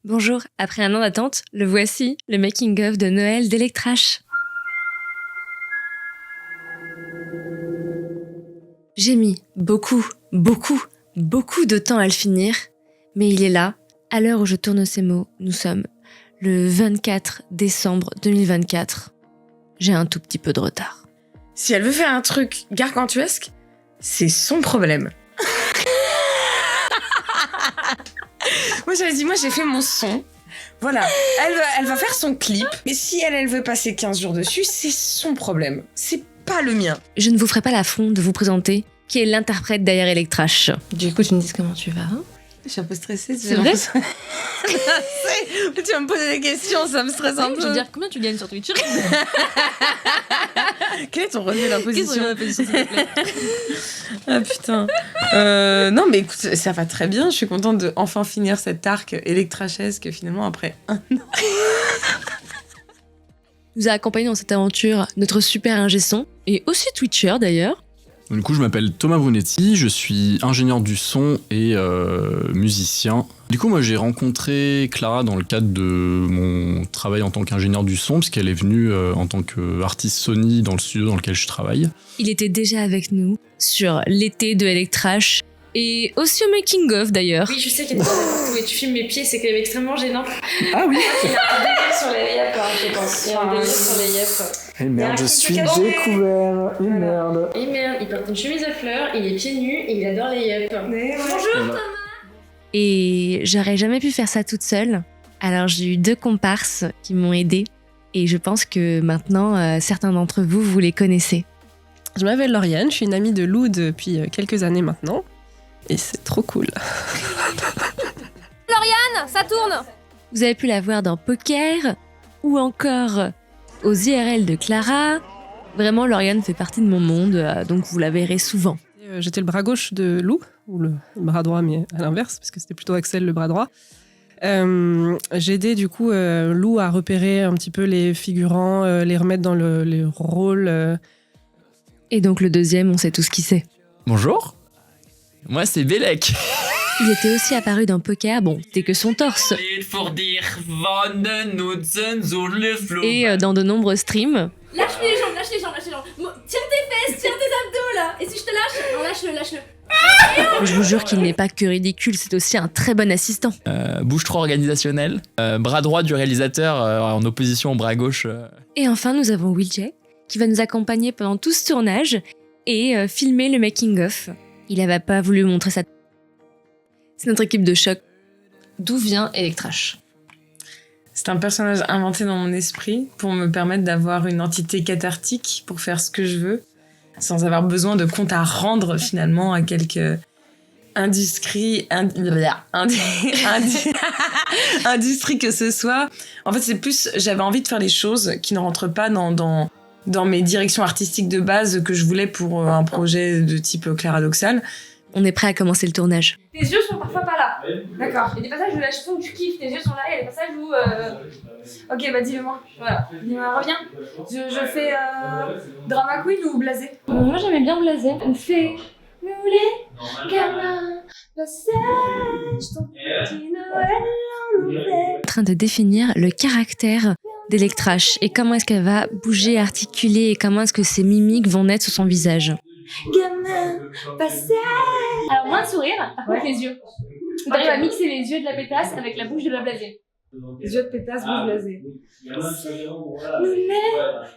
Bonjour, après un an d'attente, le voici, le making-of de Noël d'Electrash. J'ai mis beaucoup de temps à le finir, mais il est là. À l'heure où je tourne ces mots, nous sommes le 24 décembre 2024. J'ai un tout petit peu de retard. Si elle veut faire un truc gargantuesque, c'est son problème. Moi j'ai fait mon son. Voilà, elle va faire son clip. Mais si elle veut passer 15 jours dessus, c'est son problème. C'est pas le mien. Je ne vous ferai pas l'affront de vous présenter qui est l'interprète derrière Electrash. Du coup, tu me dis comment tu vas, hein? Je suis un peu stressée. C'est vrai? Tu vas me poser des questions, ça me stresse un peu. Je veux dire, combien tu gagnes sur Twitch? Quel est ton relevé d'imposition? Qu'est-ce que s'il te plaît? Ah putain. Non mais écoute, ça va très bien. Je suis contente de enfin finir cet arc électrachesque finalement après un an. Nous a accompagnés dans cette aventure notre super ingé son, et aussi Twitcher d'ailleurs. Du coup, je m'appelle Thomas Brunetti, je suis ingénieur du son et musicien. Du coup, moi, j'ai rencontré Clara dans le cadre de mon travail en tant qu'ingénieur du son, parce qu'elle est venue en tant qu'artiste Sony dans le studio dans lequel je travaille. Il était déjà avec nous sur l'été de Electrash, et aussi au making-of d'ailleurs. Oui, je sais qu'il y a des partout et tu filmes mes pieds, c'est quand même extrêmement gênant. Ah oui. Il y a un délire sur les yep, je pense. Il y a un délire sur les yep. Eh merde, je suis découvert. Et merde. Et merde, il porte une chemise à fleurs, il est pieds nus et il adore les yep. Bonjour Thomas. Et j'aurais jamais pu faire ça toute seule. Alors j'ai eu 2 comparses qui m'ont aidée. Et je pense que maintenant, certains d'entre vous, vous les connaissez. Je m'appelle Lauriane, je suis une amie de Lou depuis quelques années maintenant. Et c'est trop cool. Lauriane, ça tourne. Vous avez pu la voir dans Poker ou encore aux IRL de Clara. Vraiment, Lauriane fait partie de mon monde, donc vous la verrez souvent. J'étais le bras gauche de Lou, ou le bras droit, mais à l'inverse, parce que c'était plutôt Axel le bras droit. J'ai aidé du coup Lou à repérer un petit peu les figurants, les remettre dans les rôles. Et donc le deuxième, on sait tous qui c'est. Bonjour, moi c'est Bélec. Il était aussi apparu dans Poker, bon, t'es que son torse. Et dans de nombreux streams. Lâche les jambes. Tiens tes fesses, tiens tes abdos là. Et si je te lâche, non, lâche-le. Je vous jure qu'il n'est pas que ridicule, c'est aussi un très bon assistant. Bouche-trou organisationnel, bras droit du réalisateur en opposition au bras gauche. Et enfin, nous avons Will J, qui va nous accompagner pendant tout ce tournage et filmer le making-of. Il n'avait pas voulu montrer sa... C'est notre équipe de choc. D'où vient Electrash? C'est un personnage inventé dans mon esprit pour me permettre d'avoir une entité cathartique pour faire ce que je veux, sans avoir besoin de compte à rendre finalement à quelque industrie que ce soit. En fait, c'est plus, j'avais envie de faire les choses qui ne rentrent pas dans mes directions artistiques de base que je voulais pour un projet de type Claradoxal. On est prêt à commencer le tournage. Tes yeux sont parfois pas là. D'accord. Il y a des passages où la chanson que tu kiffes, tes yeux sont là, et il y a des passages où... Ok, bah dis-le-moi. Voilà. Dis-moi, reviens. Je fais drama queen ou blasé? Moi j'aimais bien blasé. On fait... Nous les gamins, passage, ton petit Noël en enfer. En train de définir le caractère d'Electrash et comment est-ce qu'elle va bouger, articuler et comment est-ce que ses mimiques vont naître sur son visage. Gamin, passage. Alors moins de sourire, par contre les yeux. T'arrives à mixer les yeux de la pétasse avec la bouche de la blasée. Les yeux de pétasse, bouche blasée. Nous les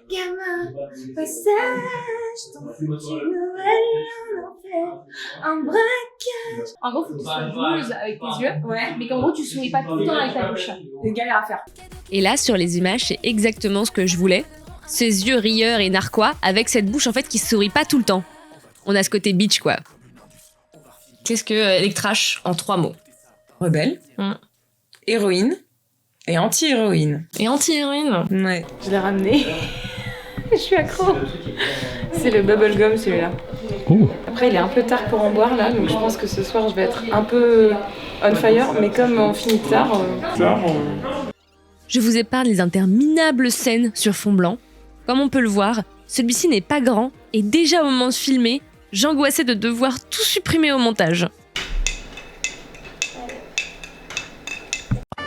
gamins, passage, ton foutu Noël en enfer. Un braquage. En gros, faut que tu sois blues avec tes yeux, mais qu'en gros tu souris pas tout le temps avec ta bouche. C'est une galère à faire. Et là, sur les images, c'est exactement ce que je voulais. Ses yeux rieurs et narquois avec cette bouche en fait qui sourit pas tout le temps. On a ce côté bitch quoi. Qu'est-ce que Electrash en 3 mots? Rebelle, héroïne et anti-héroïne. Et anti-héroïne. Ouais. Je l'ai ramené. Je suis accro. C'est le bubblegum celui-là. Oh. Après il est un peu tard pour en boire là, donc je pense que ce soir je vais être un peu on fire, mais comme on finit tard... Je vous épargne les interminables scènes sur fond blanc. Comme on peut le voir, celui-ci n'est pas grand et déjà au moment de filmer, j'angoissais de devoir tout supprimer au montage.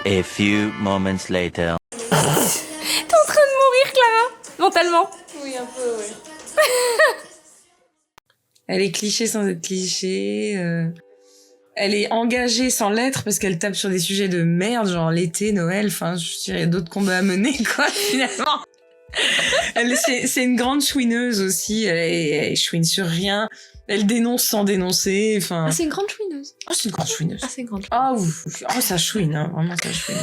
A few moments later. T'es en train de mourir, Clara, mentalement. Oui, un peu, ouais. Elle est cliché sans être cliché. Elle est engagée sans l'être parce qu'elle tape sur des sujets de merde, genre l'été, Noël. Enfin, je dirais, il y a d'autres combats à mener, quoi, finalement. C'est une grande chouineuse aussi. Elle chouine sur rien. Elle dénonce sans dénoncer. Enfin. Ah, c'est une grande chouineuse. Oh, c'est une grande chouineuse. Ah, c'est une grande Ah, ouf. Oh, ça chouine, hein. Vraiment, ça chouine.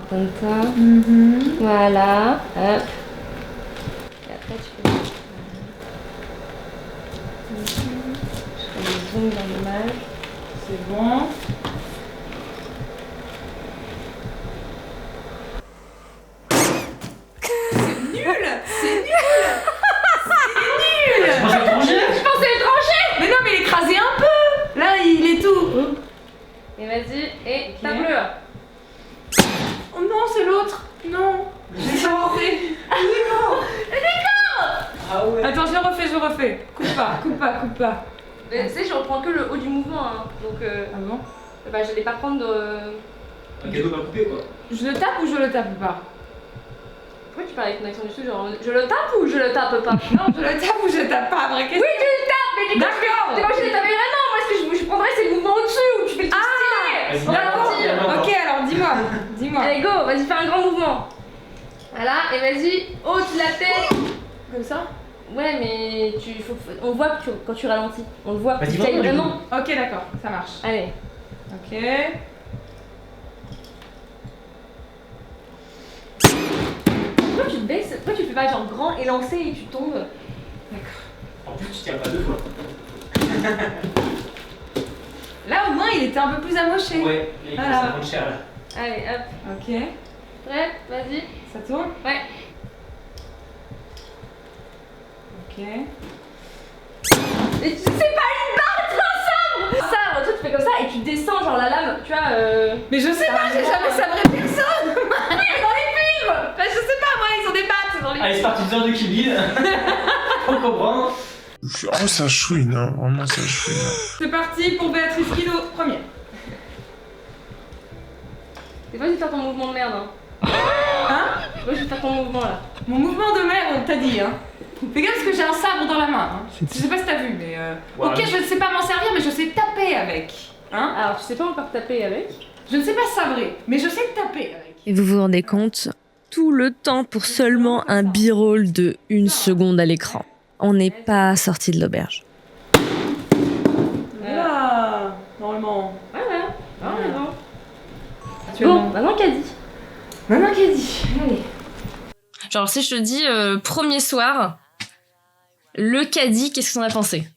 Comme ça. Voilà. Hop. Et après, tu fais... Je fais des zooms dans l'image. C'est bon. Je pensais le trancher. Mais non, mais il est écrasé un peu. Là, il est tout. Et vas-y, et Ok. tape-le. Oh non, c'est l'autre. Non. J'ai pas refait. Ah ouais. Attends, je le refais. Coupe pas. Mais tu sais, je reprends que le haut du mouvement, hein. Donc, Ah bon? bah, je vais pas prendre de... Un cadeau mal coupé quoi. Je le tape ou je le tape pas? Pourquoi tu parles avec une accent du sud, genre, je le tape ou je le tape pas? Non, je le tape ou je tape pas, vraie question. Oui, tu le tapes, mais du coup, D'accord. t'es pas obligé de taper vraiment. Moi, ce que je prendrais, c'est le mouvement au-dessus où tu fais le truc stylé. Vas-y, Ralenti. Ok, alors dis-moi. Allez, go, vas-y, fais un grand mouvement. Voilà, et vas-y, haute la tête. Comme ça? Ouais, mais on voit que quand tu ralentis. On le voit. Vas-y, Tu ailles vraiment, vraiment. Ok, d'accord, ça marche. Allez. Ok. Pourquoi tu te baisses? Pourquoi tu fais pas genre grand élancé et tu tombes? En plus, tu tiens pas deux fois. Là, au moins, il était un peu plus amoché. Ouais, il Voilà. ça prend cher là. Allez, hop. Ok. Prêt? Vas-y. Ça tourne? Ouais. Ok. Et tu sais pas une battre un sabre! Sabre, toi tu fais comme ça et tu descends genre la lame, tu vois. Mais je sais pas, j'ai jamais sabré personne. Dans les films! Bah, je sais pas, moi, ils ont des battes dans les. Allez, c'est parti, 2 heures de Kill Bill. Faut comprendre. Oh, ça chouine, hein. Vraiment, ça chouine. C'est parti pour Béatrice Kilo, première. T'es pas obligé de faire ton mouvement de merde, hein. Hein? T'es pas obligé de faire ton mouvement là. Mon mouvement de merde, on t'a dit, hein. Fais gaffe parce que j'ai un sabre dans la main. Hein. Je sais pas si t'as vu, mais. Ouais, Ok, je ne sais pas m'en servir, mais je sais taper avec. Hein? Alors tu sais pas encore taper avec. Je ne sais pas sabrer, mais je sais taper avec. Et vous vous rendez compte, tout le temps pour seulement un b-roll de 1 seconde à l'écran. On n'est pas sorti de l'auberge. Voilà, normalement. Voilà. Bon, Bon, maintenant Caddy. maintenant qui dit. Allez. Genre, si je te dis premier soir, le caddie, qu'est-ce que t'en as pensé?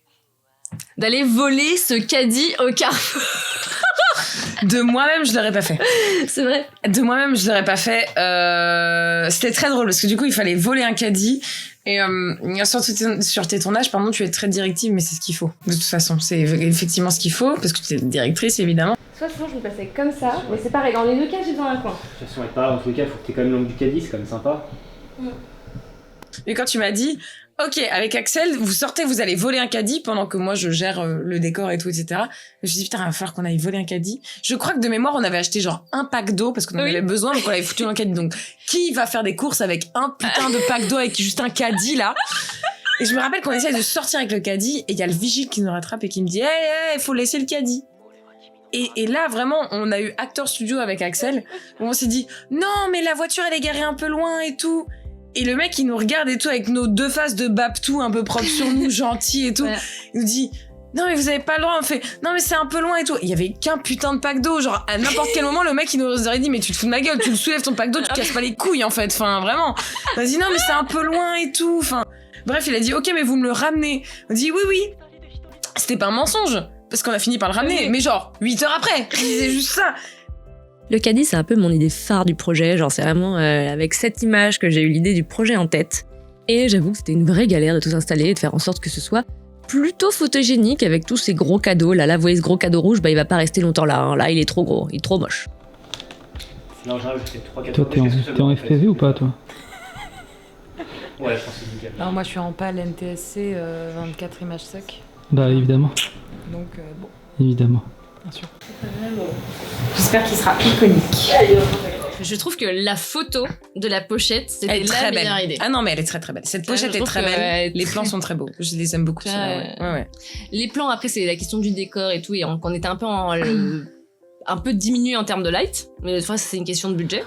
D'aller voler ce caddie au carrefour. De moi-même, je l'aurais pas fait. C'est vrai. De moi-même, je l'aurais pas fait. C'était très drôle parce que du coup, il fallait voler un caddie. Et sur tes tournages, pardon, tu es très directive, mais c'est ce qu'il faut. De toute façon, c'est effectivement ce qu'il faut parce que tu es directrice, évidemment. Soit sinon je me passais comme ça, mais c'est pareil, dans les deux cas j'ai besoin d'un coin. De toute façon, elle part, dans tous les cas, il faut que t'aies quand même l'angle du caddie, c'est quand même sympa. Et quand tu m'as dit, ok, avec Axel, vous sortez, vous allez voler un caddie pendant que moi je gère le décor et tout, etc. Je me suis dit, putain, il va falloir qu'on aille voler un caddie. Je crois que de mémoire, on avait acheté genre un pack d'eau parce qu'on en avait besoin, donc on l'avait foutu dans le caddie. Donc, qui va faire des courses avec un putain de pack d'eau avec juste un caddie là? Et je me rappelle qu'on essaye de sortir avec le caddie et il y a le vigile qui nous rattrape et qui me dit, hey, faut laisser le caddie. Et là, vraiment, on a eu Actor Studio avec Axel, où on s'est dit, non, mais la voiture, elle est garée un peu loin et tout. Et le mec, il nous regarde et tout, avec nos deux faces de Babtou un peu propres sur nous, gentils et tout. Ouais. Il nous dit, non, mais vous avez pas le droit. On fait, non, mais c'est un peu loin et tout. Il y avait qu'un putain de pack d'eau. Genre, à n'importe quel moment, le mec, il nous aurait dit, mais tu te fous de ma gueule, tu le soulèves ton pack d'eau, tu te casses pas les couilles, en fait. Enfin, vraiment. On a dit, non, mais c'est un peu loin et tout. Enfin, bref, il a dit, ok, mais vous me le ramenez. On dit, oui. C'était pas un mensonge. Parce qu'on a fini par le ramener. Mais genre, 8 heures après. Il disait juste ça. Le caddie, c'est un peu mon idée phare du projet. Genre, c'est vraiment avec cette image que j'ai eu l'idée du projet en tête. Et j'avoue que c'était une vraie galère de tout installer et de faire en sorte que ce soit plutôt photogénique avec tous ces gros cadeaux. Là, vous voyez ce gros cadeau rouge, bah il va pas rester longtemps là. Hein. Là, il est trop gros, il est trop moche. Là, en général, je fais 3-4 Toi, t'es en FPV ou pas, toi? Ouais, je pense que c'est nickel. Alors moi je suis en PAL NTSC 24 images sec. Bah, évidemment. Donc bon. Évidemment. J'espère qu'il sera iconique. Je trouve que la photo de la pochette, Elle c'était est très la belle. meilleure idée. Ah non, mais elle est très très belle. Cette pochette je est trouve très que, belle. Les plans sont très beaux. Je les aime beaucoup. Ouais. ceux-là, ouais. Ouais. Les plans, après, c'est la question du décor et tout, et on était un peu un peu diminué en termes de light, mais des fois, c'est une question de budget.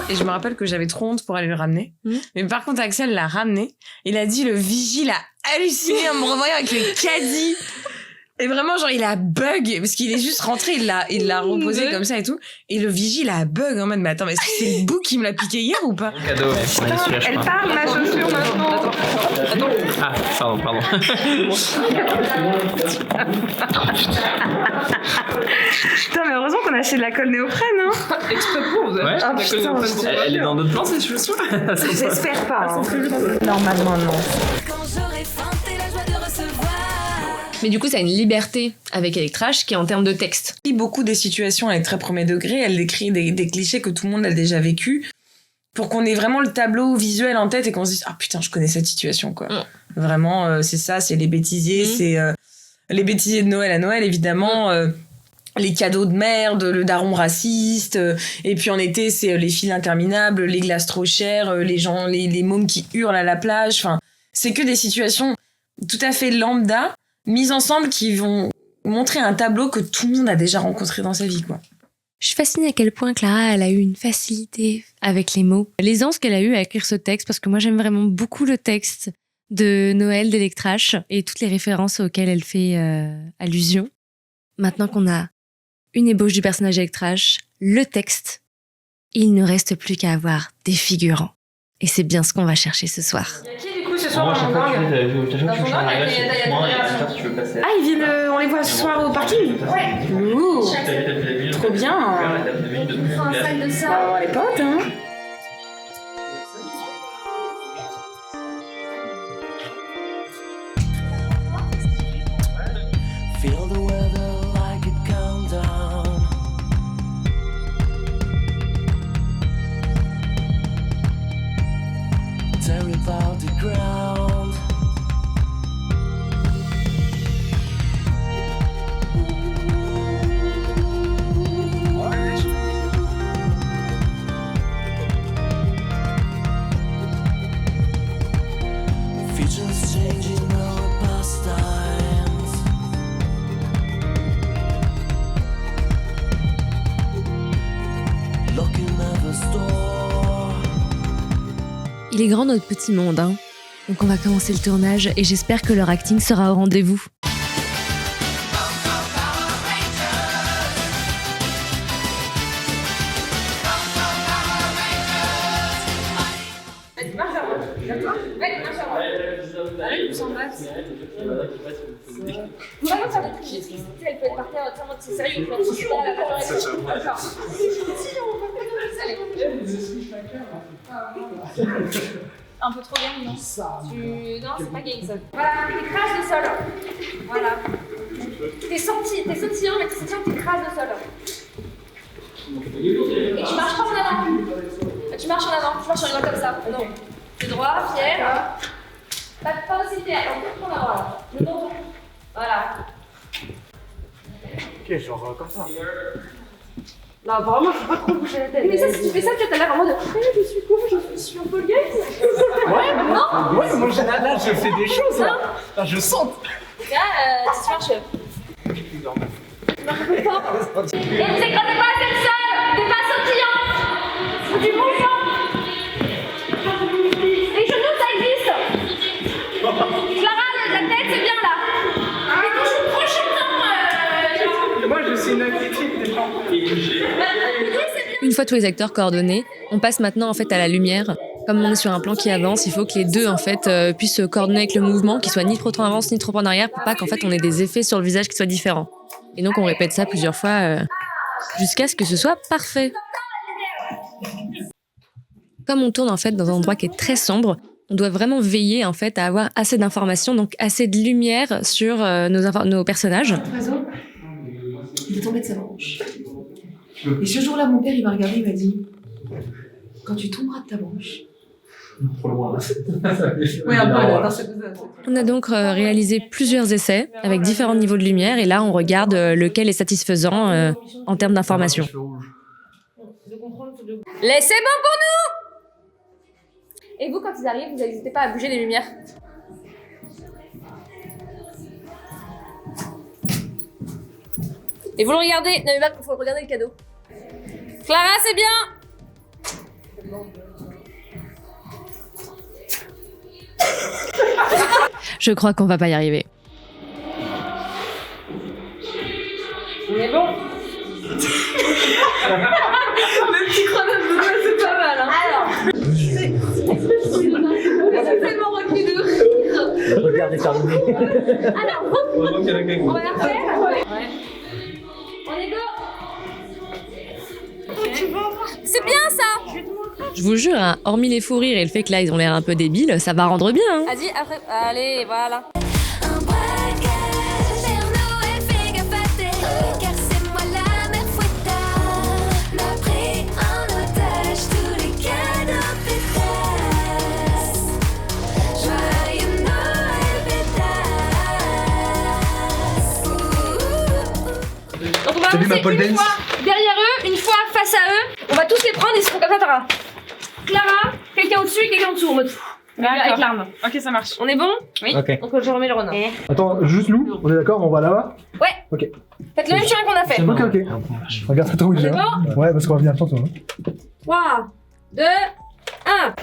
Et je me rappelle que j'avais trop honte pour aller le ramener. Mais par contre, Axel l'a ramené. Il a dit, le vigile a halluciné en me revoyant avec le caddie. Et vraiment, genre, il a bug. Parce qu'il est juste rentré, il l'a reposé comme ça et tout. Et le vigile a bug en mode, mais attends, mais est-ce que c'est le bouc qui me l'a piqué hier ou pas? Cadeau, ouais. Elle parle, ma chaussure, maintenant. Ah, pardon. Putain, mais heureusement qu'on a acheté de la colle néoprène, hein. Exprès pour, vous avez Ouais. acheté de la colle néoprène pour Elle est dans d'autres plans, ces chaussures? J'espère pas. Hein. Normalement, non. Mais du coup, ça a une liberté avec Electrash qui est en termes de texte. Beaucoup des situations, elle est très premier degré. Elle décrit des clichés que tout le monde a déjà vécu. Pour qu'on ait vraiment le tableau visuel en tête et qu'on se dise, ah putain, je connais cette situation, quoi. Vraiment, c'est ça, c'est les bêtisiers, c'est les bêtisiers de Noël à Noël, évidemment. Les cadeaux de merde, le daron raciste, et puis en été, c'est les files interminables, les glaces trop chères, les gens, les mômes qui hurlent à la plage. Enfin, c'est que des situations tout à fait lambda, mises ensemble, qui vont montrer un tableau que tout le monde a déjà rencontré dans sa vie, quoi. Je suis fascinée à quel point Clara, elle a eu une facilité avec les mots. L'aisance qu'elle a eue à écrire ce texte, parce que moi j'aime vraiment beaucoup le texte de Noël d'Electrash et toutes les références auxquelles elle fait allusion. Maintenant qu'on a une ébauche du personnage Electrash, le texte, il ne reste plus qu'à avoir des figurants. Et c'est bien ce qu'on va chercher ce soir. Il y a qui du coup ce soir dans mon gang? Ah, ils viennent, on les voit ce soir au parking? Ouais. Ouh, trop bien. On va voir les potes, hein. Feel the weather like a countdown. Tear about the ground. Future's changing our pastimes. Looking at the store. Il est grand notre petit monde, hein. Donc on va commencer le tournage et j'espère que leur acting sera au rendez-vous. Vas-y, marche vers moi. Vers toi. Ouais, marche vers moi. Allez, pousse en bas. Faut vraiment faire des trucs. Tu sais, elle peut être par terre, en mode c'est sérieux, tu vois, tu sais pas, elle a pas de réaction. D'accord. Un peu trop game, non? Non, c'est pas game ça. Voilà, t'écrases le sol. Voilà. T'es sautillant, mais t'es sautillant, t'écrases le sol. Et tu marches pas en avant. Tu marches en avant, tu marches en avant comme ça. Non. C'est droit, fier. Pas aussi fier, on en avant là. Le dos. Voilà. Ok, genre comme ça. Non, vraiment, faut pas trop bouger la tête. Mais ça, si tu fais ça, t'as l'air vraiment de. Je suis con, je suis un peu le gars. Ouais, non. Ouais, moi là, je fais des choses. Là, je sens. Là, tu marches. Tu marches un peu fort. Et vous écrasez pas assez le sol. T'es pas sautillant. C'est du bon sang. Les genoux, ça existe. Clara, la tête, c'est bien là. Mais quand je suis trop chantant. Moi, je suis une attitude des gens. Une fois tous les acteurs coordonnés, on passe maintenant en fait à la lumière. Comme on est sur un plan qui avance, il faut que les deux en fait puissent se coordonner avec le mouvement, qui soit ni trop en avance ni trop en arrière, pour pas qu'en fait on ait des effets sur le visage qui soient différents. Et donc on répète ça plusieurs fois jusqu'à ce que ce soit parfait. Comme on tourne en fait dans un endroit qui est très sombre, on doit vraiment veiller en fait à avoir assez d'informations, donc assez de lumière sur nos personnages. Oiseau, il est tombé de sa branche. Et ce jour-là, mon père, il m'a regardé, il m'a dit quand tu tomberas de ta branche. Trop loin. Oui, un peu, là, c'est ça. On a donc réalisé plusieurs essais avec différents niveaux de lumière et là on regarde lequel est satisfaisant en termes d'informations. Laissez bon pour nous! Et vous, quand ils arrivent, vous n'hésitez pas à bouger les lumières. Et vous le regardez. Non, mais il faut regarder le cadeau. Clara, c'est bien! Je crois qu'on va pas y arriver. On est bon? Le petit chronome de Noël, c'est pas mal, hein. Alors, c'est tellement reculé de rire. Regarde est terminé. Alors, on va la refaire? Ouais. On est go! C'est bien ça! Je vous jure, hein, hormis les fous rires et le fait que là ils ont l'air un peu débiles, ça va rendre bien. Hein. Vas-y, après. Allez, voilà. Donc on va avancer une fois derrière eux, une fois face à eux. On va tous les prendre, ils seront comme ça, Tara. Clara, quelqu'un au-dessus et quelqu'un en dessous en mode avec l'arme. Ok, ça marche. On est bon? Oui. Ok. Donc je remets le renard. Attends, juste Lou, on est d'accord, on va là-bas? Ouais. Ok. Faites le même chemin qu'on a fait. Ok, ok. Regarde, attends, oui, On est déjà. bon? Ouais, parce qu'on va venir tantôt. Hein. 3, 2, 1.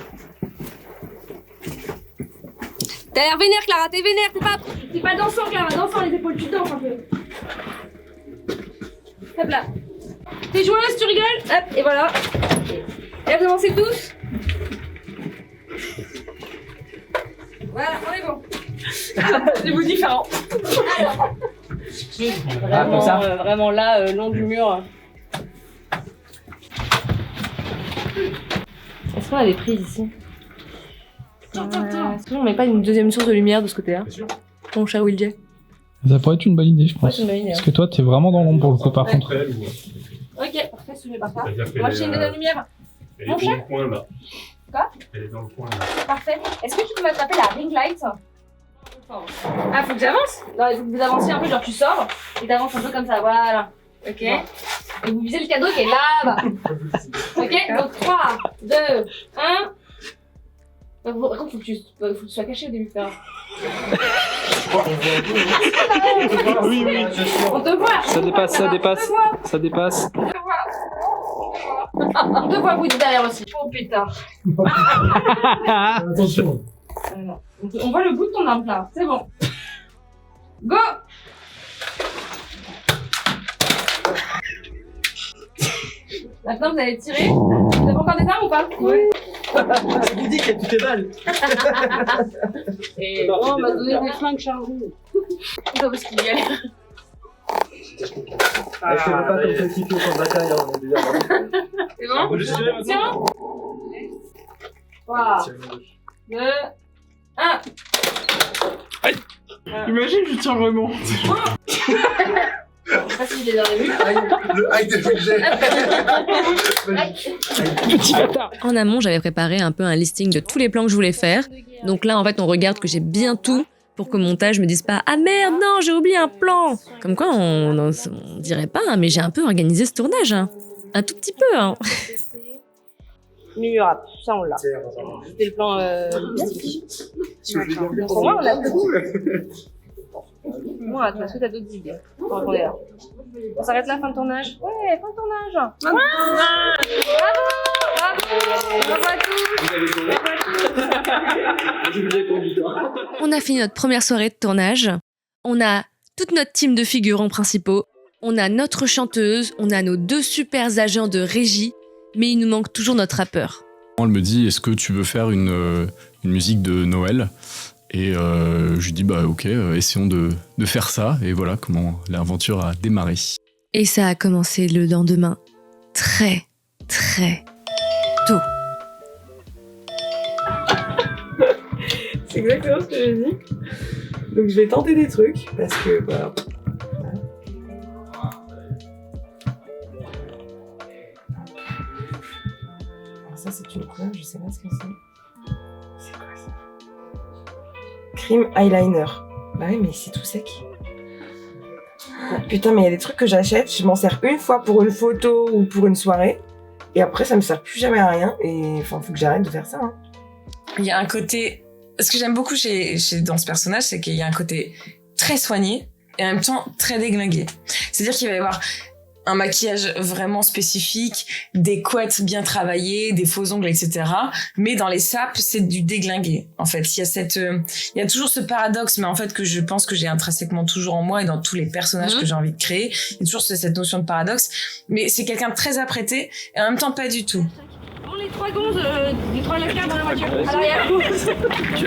T'as l'air vénère, Clara, t'es vénère, t'es pas dansant, Clara, dansant les épaules, tu danses un peu. Hop là. T'es joueuse, tu rigoles? Hop, et voilà. Et vous avancez tous. Voilà, on est bon. Des bouts différents. Alors. Comme ça. Vraiment là, long du mur. Est-ce qu'on a des prises ici? Est-ce qu'on met pas une deuxième source de lumière de ce côté-là? Mon chat Wiljet. Ça pourrait être une bonne idée, je pense. Ouais, c'est une bonne idée, Parce hein. que toi, t'es vraiment dans l'ombre pour le coup, par contre. Ok, parfait, je mets par ça. C'est-à-dire qu'elle Moi, est, j'ai une deuxième lumière. Elle Mon est dans chat? le coin là. Quoi? Elle est dans le coin là. Parfait. Est-ce que tu peux m'attraper la ring light? Ah, faut que j'avance? Non, il faut que vous avanciez un peu, genre tu sors et t'avances un peu comme ça, voilà. Ok. Et vous visez le cadeau qui est là-bas. Ok, donc 3, 2, 1. Par contre, faut que tu sois caché au début, Clara. Oui, oui, On te voit. Ça dépasse, ça dépasse. On te voit. Ça dépasse. On te voit. On te voit, vous derrière aussi. Oh putain. Attention. Voilà. Donc, on voit le bout de ton arme là, c'est bon. Go! Maintenant vous allez tirer. Vous avez encore des armes ou pas? Oui. Je vous dis qu'il y a toutes les balles. Et bon, on m'a donné des flingues chargées. Non, parce qu'il y a l'air. Je fais pas comme ça qui fait en bataille, on est déjà C'est bon? Tiens! 3, 2, 1. Imagine, je tiens vraiment. Je sais pas si je l'ai dans les vues. Le high definition. Petit bâtard. En amont, j'avais préparé un peu un listing de tous les plans que je voulais faire. Donc là, en fait, on regarde que j'ai bien tout pour qu'au montage, je me dise pas « Ah merde, non, j'ai oublié un plan !» Comme quoi, on dirait pas, hein, mais j'ai un peu organisé ce tournage. Hein. Un tout petit peu. Hein. Mimurap, ça on l'a. C'était le plan mystique. Pour moi, on l'a tout. Moi, tu as d'autres idées. On s'arrête là, fin de tournage? Ouais, fin de tournage. Bravo! On a fini notre première soirée de tournage. On a toute notre team de figurants principaux. On a notre chanteuse. On a nos 2 super agents de régie. Mais il nous manque toujours notre rappeur. Elle me dit, est-ce que tu veux faire une musique de Noël ? Et je lui dis, bah ok, essayons de faire ça. Et voilà comment l'aventure a démarré. Et ça a commencé le lendemain, très, très tôt. C'est exactement ce que j'ai dit. Donc je vais tenter des trucs parce que bah. Voilà. Alors ça c'est une couleur, je sais pas ce que c'est. C'est quoi ça? Cream eyeliner. Bah oui mais c'est tout sec. Putain mais il y a des trucs que j'achète, je m'en sers une fois pour une photo ou pour une soirée. Et après ça me sert plus jamais à rien. Et enfin faut que j'arrête de faire ça. Hein. Il y a un côté... Ce que j'aime beaucoup dans ce personnage, c'est qu'il y a un côté très soigné et en même temps très déglingué. C'est-à-dire qu'il va y avoir un maquillage vraiment spécifique, des couettes bien travaillées, des faux ongles, etc. Mais dans les sapes, c'est du déglingué. En fait, il y a toujours ce paradoxe, mais en fait que je pense que j'ai intrinsèquement toujours en moi et dans tous les personnages que j'ai envie de créer. Il y a toujours cette notion de paradoxe. Mais c'est quelqu'un de très apprêté et en même temps pas du tout. Les 3 gonzes, les 3 lascars dans la voiture. À l'arrière.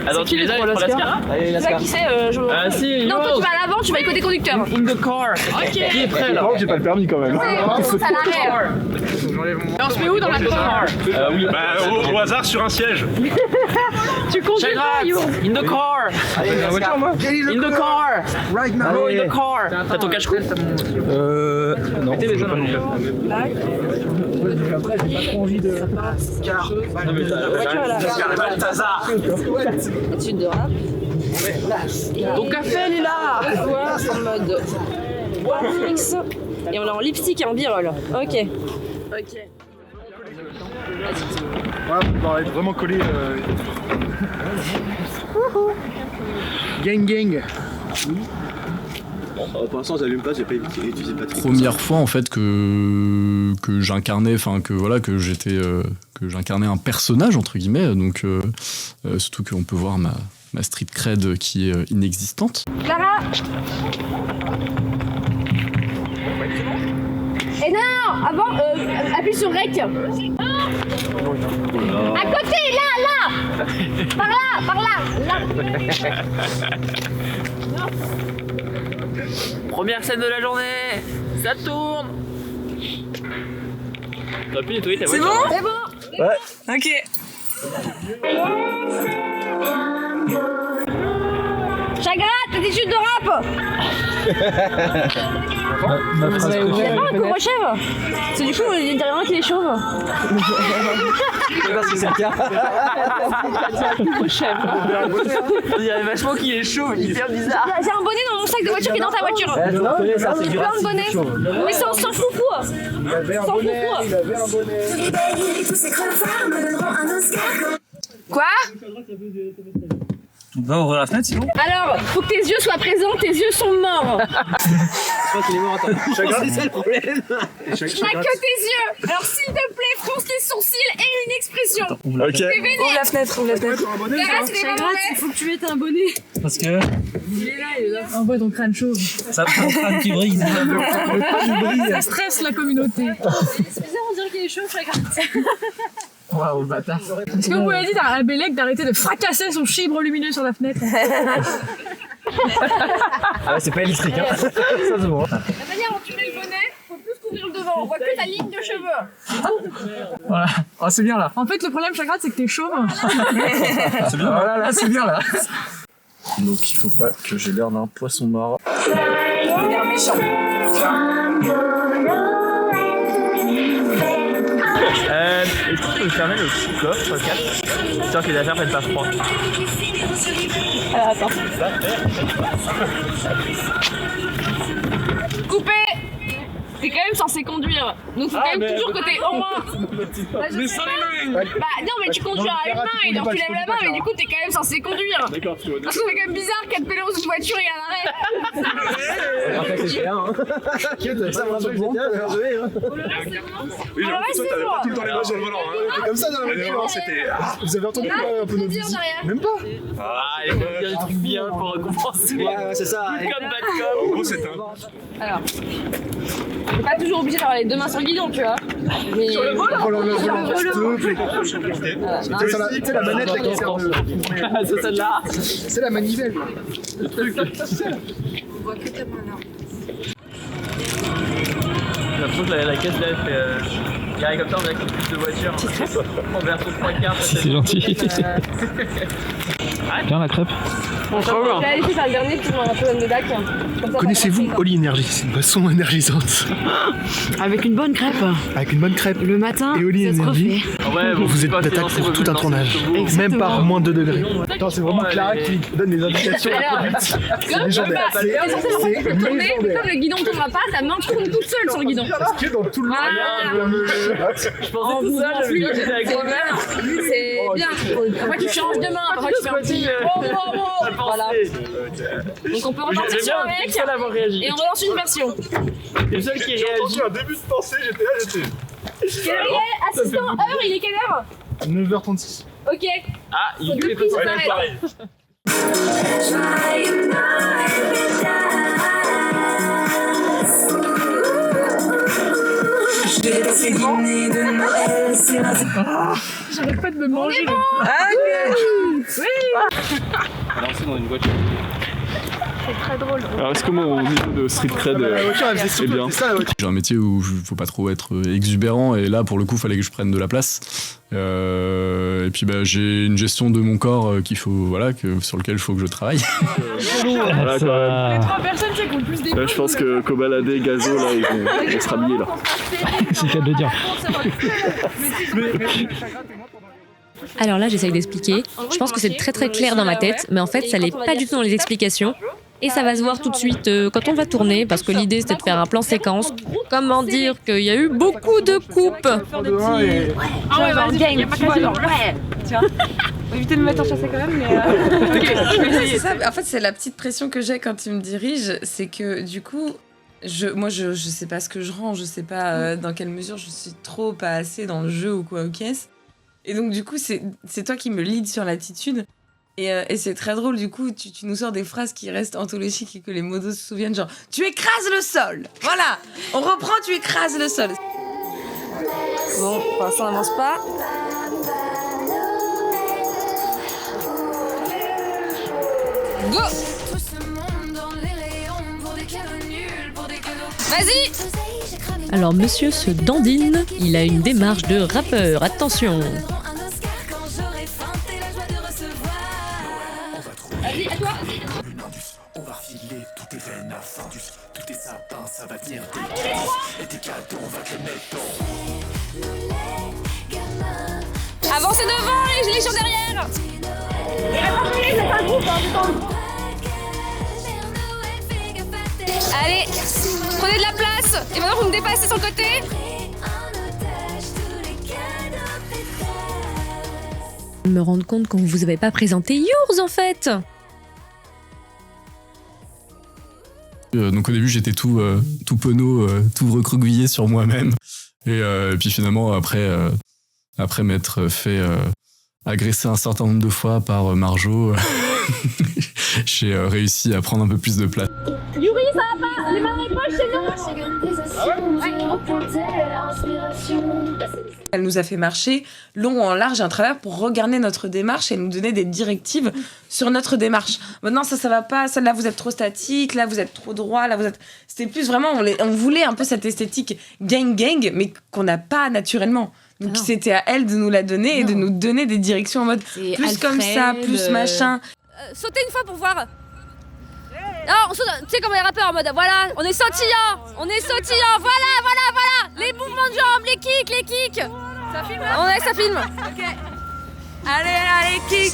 Attends, tu les as, les 3 lascars? Allez, je sais pas qui c'est. Si, non, toi tu vas à l'avant, tu vas côté conducteur. In the car. Ok. Qui est prêt là? J'ai pas le permis quand même. C'est à l'arrière. On se met où dans la car? Oui. Bah, au hasard sur un siège. Tu conduis pas, You. In the car. Allez, la voiture, moi. In the car. Right now. Go in the car. T'as ton cache-cou? Non. Mettez les jeunes en Après, j'ai pas trop envie de. Car. Étude de rap. Ton café, elle est là. Voix en mode Warmix. Et on est en lipstick et en birole. Ok. Ouais, on va être vraiment collé. Gang gang. Bon, pour l'instant, j'allume pas, j'ai pas utilisé pas trop. Première fois en fait que j'incarnais, enfin que voilà que j'incarnais un personnage entre guillemets, donc surtout qu'on peut voir ma street cred qui est inexistante. Clara. Et non, avant, appuie sur REC. À côté, là. Par là. Première scène de la journée. Ça tourne. T'as pu nettoyer ta voiture? C'est bon. Ouais. Ok. Chagrin, t'as des chutes de rap. C'est pas un couvre-chef. C'est du coup, il y a rien qui est chauve. Parce que c'est le cas. Il y a vachement qui est chaud, hyper bizarre. J'ai un bonnet dans mon sac de voiture qui est dans ta voiture. Ouais, je reconnais ça, c'est plein de bonnets. Mais c'est sans foufou. Il avait un bonnet. Quoi? On va ouvrir la fenêtre sinon? Alors, faut que tes yeux soient présents, tes yeux sont morts. Je crois qu'il est mort, attends. C'est ça le problème. Pas que tes yeux. Alors s'il te plaît, fronce les sourcils et une expression. Ok. Ouvre la fenêtre, Il faut que tu aies un bonnet. Parce que Il est là. Envoie ton crâne chauve. ça prend le crâne qui brise. Ça stresse la communauté. C'est bizarre, on dirait qu'il est chaud, Chagrin. Waouh, le bâtard. Est-ce que vous pouvez dire à Bélec d'arrêter de fracasser son chibre lumineux sur la fenêtre? Ah ouais, c'est pas électrique, hein. Ça c'est bon. La manière dont tu mets le bonnet, faut plus couvrir le devant. On voit que ta ligne de cheveux. Voilà. Oh, c'est bien là. En fait, le problème, Chagrin, c'est que t'es chauve. C'est bien. Voilà, là, c'est bien là. Donc il faut pas que j'ai l'air d'un poisson mort. Regard méchant. Est-ce que tu peux fermer le petit coffre, 4? Histoire que les affaires prennent pas froid. Alors attends. Coupé. T'es quand même censé conduire. Donc faut quand même toujours que t'es au moins. Mais sans les mains. Bah non mais tu conduis à une main et donc tu lèves la main mais du coup t'es quand même censé conduire. D'accord, tu vois. Parce que c'est quand même bizarre qu'elle pélo dans une voiture et à l'arrêt. Après c'est bien, hein. T'inquiète, ça va bien joué, hein. Oui, j'ai l'impression que t'avais pas tout le temps les mains sur le volant. C'était comme ça dans la voiture. Vous avez entendu un peu nos visites? Même pas. Ah, il faut dire des trucs bien pour récompenser. Ouais, c'est ça. Good cop, bad cop. En gros, c'est un. Alors. T'es pas toujours obligé d'avoir les deux mains sur le guidon, tu vois. Mais... Sur le volant. C'est la manette là qui sert de. C'est celle-là. C'est la manivelle. Le truc. On voit que ta main là. J'ai l'impression que la caisse là, elle fait carré comme ça, on dirait comme une pub de voiture. En version 3 quarts. C'est gentil. Bien la crêpe. Je vais aller faire le dernier pour un peu de dac. Connaissez-vous Oli Energy? C'est une boisson énergisante. Avec une bonne crêpe. Avec une bonne crêpe. Le matin, et Oli Energy. Vous êtes d'attaque pour tout un tournage. Même par moins de 2 degrés. Attends, c'est vraiment Clara qui donne des indications. C'est légendaire. C'est tourner, comme le guidon ne tournera pas, ta main tourne toute seule sur le guidon. Est-ce que dans tout le monde, je pensais tout seul, c'est bien. Parfois tu changes de main, parfois tu fais un petit voilà. Donc on peut repartir sur un mec et on relance une version. Le seul qui réagit. J'ai entendu un début de pensée, j'étais là. Quelle heure il est? Assistant, heure, il est quelle heure? 9h36. Ok. Ah, il est pas pareil. J'arrête pas de me manger. Alors c'est dans une voiture. C'est très drôle. Alors est-ce que mon niveau de street cred est bien? J'ai un métier où il faut pas trop être exubérant et là pour le coup fallait que je prenne de la place. Et puis j'ai une gestion de mon corps sur lequel il faut que je travaille. Voilà, quand même. Les 3 personnes c'est qu'on plus des Là, je pense que Kobalade et Gazo là, ils vont se rhabiller là. C'est le cas de le dire. Alors là, j'essaye d'expliquer. Je pense que c'est très très clair dans ma tête, mais en fait, ça l'est pas du tout dans les explications. Et ça va se voir tout de suite quand on va tourner, parce que l'idée c'était de faire un plan séquence. Comment dire qu'il y a eu beaucoup de coupes. Ah ouais, vas-y, il y a pas qu'à dire. Ouais. Tiens. On va éviter de me mettre en chassé quand même, mais. Ok, c'est ça. En fait, c'est la petite pression que j'ai quand tu me diriges, c'est que du coup. Je sais pas ce que je rends, je sais pas dans quelle mesure je suis trop pas assez dans le jeu ou quoi au caisse. Et donc du coup c'est toi qui me lead sur l'attitude et c'est très drôle du coup tu nous sors des phrases qui restent anthologiques et que les modos se souviennent genre tu écrases le sol, voilà, on reprend, tu écrases le sol. Bon, pour l'instant on n'avance pas. Go. Vas-y. Alors monsieur se dandine, il a une démarche de rappeur, attention. Vas-y, à toi. On va refiler tous tes veines à Findus, tous tes sapins, ça va tenir des caisses. Et tes cadeaux, on va te mettre Avancez devant et je les sur derrière. Et attendez, c'est un groupe, hein, allez, prenez de la place. Et maintenant vous me dépassez sur le côté. Me rendre compte qu'on vous avait pas présenté Yours en fait. Donc au début j'étais tout penaud, tout recroquevillé sur moi-même. Et puis finalement après m'être fait agresser un certain nombre de fois par Marjo, j'ai réussi à prendre un peu plus de place. Yuri, ça va pas? Les mains dans les poches, c'est nous. Elle nous a fait marcher long en large et en travers pour regarder notre démarche et nous donner des directives sur notre démarche. Maintenant, ça va pas, là vous êtes trop statique, là vous êtes trop droit, là vous êtes... C'était plus vraiment, on voulait un peu cette esthétique gang, mais qu'on n'a pas naturellement. Donc c'était à elle de nous la donner et de nous donner des directions en mode plus Alfred, comme ça, plus machin. Sautez une fois pour voir. Non, on saute, tu sais comme les rappeurs en mode voilà, on est sautillant, voilà, les mouvements de jambes, les kicks. Ça filme là? Ouais, ça filme. Ok. Allez, kick.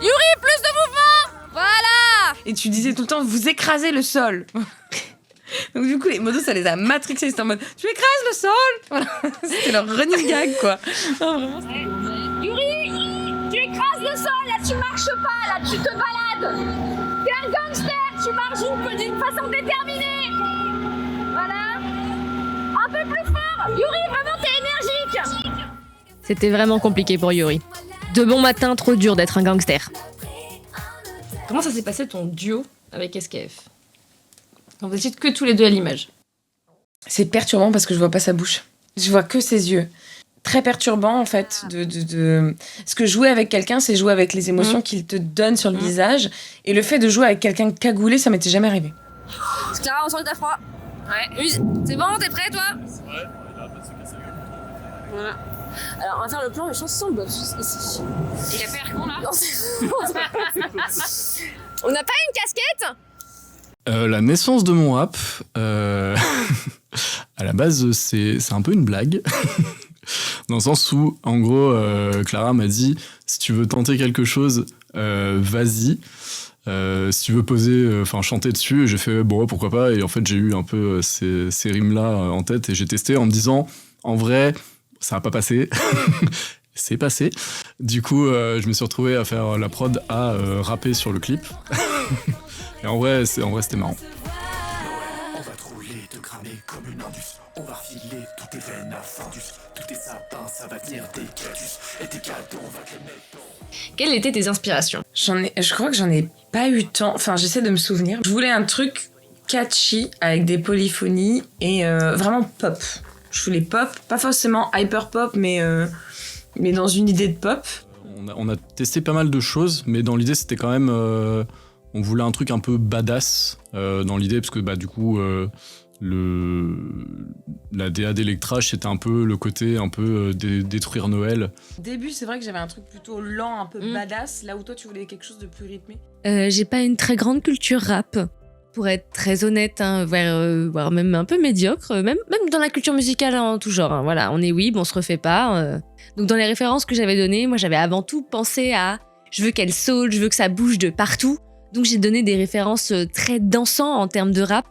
Yuri, plus de mouvements. Voilà. Et tu disais tout le temps, vous écrasez le sol. Donc du coup, les modos, ça les a matrixés. C'était en mode, tu écrases le sol. Voilà. C'était leur running gag, quoi. Non, vraiment. Yuri, tu écrases le sol, là tu marches pas, là tu te balades. T'es un gangster, tu marches d'une façon déterminée. Voilà. Un peu plus fort. Yuri, vraiment t'es énergique. C'était vraiment compliqué pour Yuri. De bon matin, trop dur d'être un gangster. Comment ça s'est passé ton duo avec SKF? Quand vous étiez que tous les deux à l'image. C'est perturbant parce que je vois pas sa bouche. Je vois que ses yeux. Très perturbant en fait. Parce que jouer avec quelqu'un, c'est jouer avec les émotions qu'il te donne sur le visage. Et le fait de jouer avec quelqu'un cagoulé, ça m'était jamais arrivé. Clara, on sent que t'as froid. Ouais. C'est bon, t'es prêt toi? C'est vrai, on est là, pas de se casser la gueule. Voilà. Alors on va faire le plan et chanson box ici. Il a fait Ercon là? Non, c'est On n'a pas une casquette? La naissance de mon rap, à la base, c'est un peu une blague. Dans le sens où, en gros, Clara m'a dit si tu veux tenter quelque chose, vas-y. Si tu veux poser, chanter dessus, j'ai fait bon, pourquoi pas. Et en fait, j'ai eu un peu ces rimes-là en tête et j'ai testé en me disant en vrai, ça va pas passer. C'est passé. Du coup, je me suis retrouvé à faire la prod, à rapper sur le clip. Et en vrai, c'était marrant. On va te rouler, te cramer comme une indus. On va refiler tous tes veines à Findus. Tous tes sapins, ça va tenir des cadus. Et tes cadeaux, on va te les mettre. Quelles étaient tes inspirations? Je crois que j'en ai pas eu tant. Enfin, j'essaie de me souvenir. Je voulais un truc catchy avec des polyphonies et vraiment pop. Je voulais pop, pas forcément hyper pop, mais dans une idée de pop. On a testé pas mal de choses, mais dans l'idée, c'était quand même... on voulait un truc un peu badass dans l'idée, parce que du coup, la DA d'Electrage, c'était un peu le côté un peu détruire Noël. Au début, c'est vrai que j'avais un truc plutôt lent, un peu badass, là où toi, tu voulais quelque chose de plus rythmé. J'ai pas une très grande culture rap, pour être très honnête, hein, voire même un peu médiocre, même dans la culture musicale en tout genre. Hein, voilà, on est weeb, on se refait pas. Donc dans les références que j'avais données, moi j'avais avant tout pensé à je veux qu'elle saute, je veux que ça bouge de partout. Donc j'ai donné des références très dansants en termes de rap,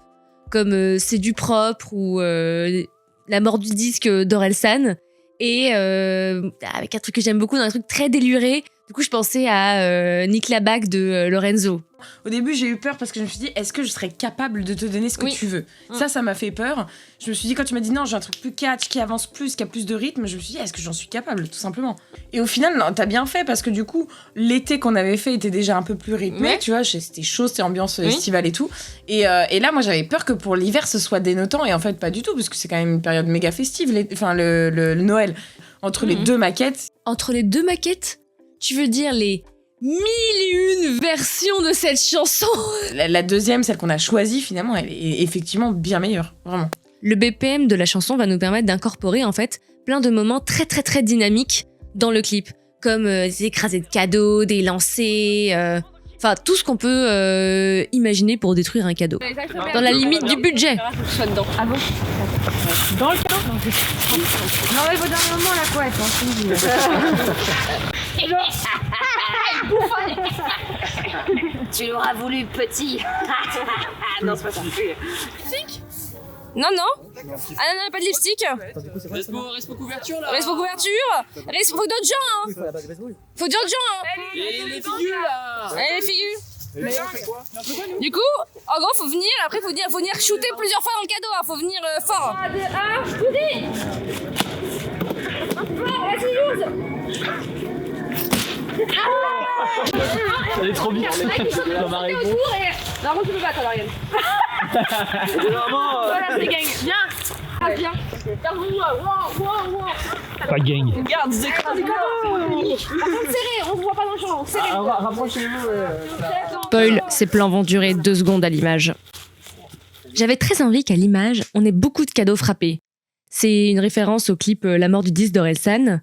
comme C'est du propre ou La mort du disque d'Orelsan. Et avec un truc que j'aime beaucoup, dans un truc très déluré, du coup je pensais à Nick Labac de Lorenzo. Au début, j'ai eu peur parce que je me suis dit, est-ce que je serais capable de te donner ce que tu veux? Ça m'a fait peur. Je me suis dit, quand tu m'as dit non, j'ai un truc plus catch, qui avance plus, qui a plus de rythme, je me suis dit, est-ce que j'en suis capable, tout simplement? Et au final, non, t'as bien fait parce que du coup, l'été qu'on avait fait était déjà un peu plus rythmé, tu vois, c'était chaud, c'était ambiance estivale et tout. Et là, moi, j'avais peur que pour l'hiver, ce soit dénotant, et en fait, pas du tout, parce que c'est quand même une période méga festive, le Noël. Entre les deux maquettes. Entre les deux maquettes? Tu veux dire les 1001 versions de cette chanson? La deuxième, celle qu'on a choisie, finalement, elle est effectivement bien meilleure, vraiment. Le BPM de la chanson va nous permettre d'incorporer, en fait, plein de moments très très très dynamiques dans le clip, comme des écrasés de cadeaux, des lancers, enfin tout ce qu'on peut imaginer pour détruire un cadeau. Dans la limite du budget. Je sois dedans. Ah bon? Dans le cas? Non, mais au dernier moment, la couette, Tu l'auras voulu petit. Non, c'est pas ça. Lipstick? Non. Ah non, pas de lipstick. Respo couverture là. Respo couverture. Faut d'autres gens, hein. Faut d'autres gens, hein. Et les figures là. Et les figures. Du coup, en gros, faut venir, après faut venir shooter plusieurs fois dans le cadeau, hein. Faut venir fort. 3, 2, 1, Ça allait trop vite. Non, non, tu peux pas, toi, Lauriane. Voilà, c'est gang. Viens. Ah, viens. Pas gang. Regarde, c'est écrasé. Par contre, serré, on se voit pas dans le champ. Serré. Rapprochez-vous. Spoil, ces plans vont durer 2 secondes à l'image. J'avais très envie qu'à l'image, on ait beaucoup de cadeaux frappés. C'est une référence au clip La mort du disque d'Orelsan.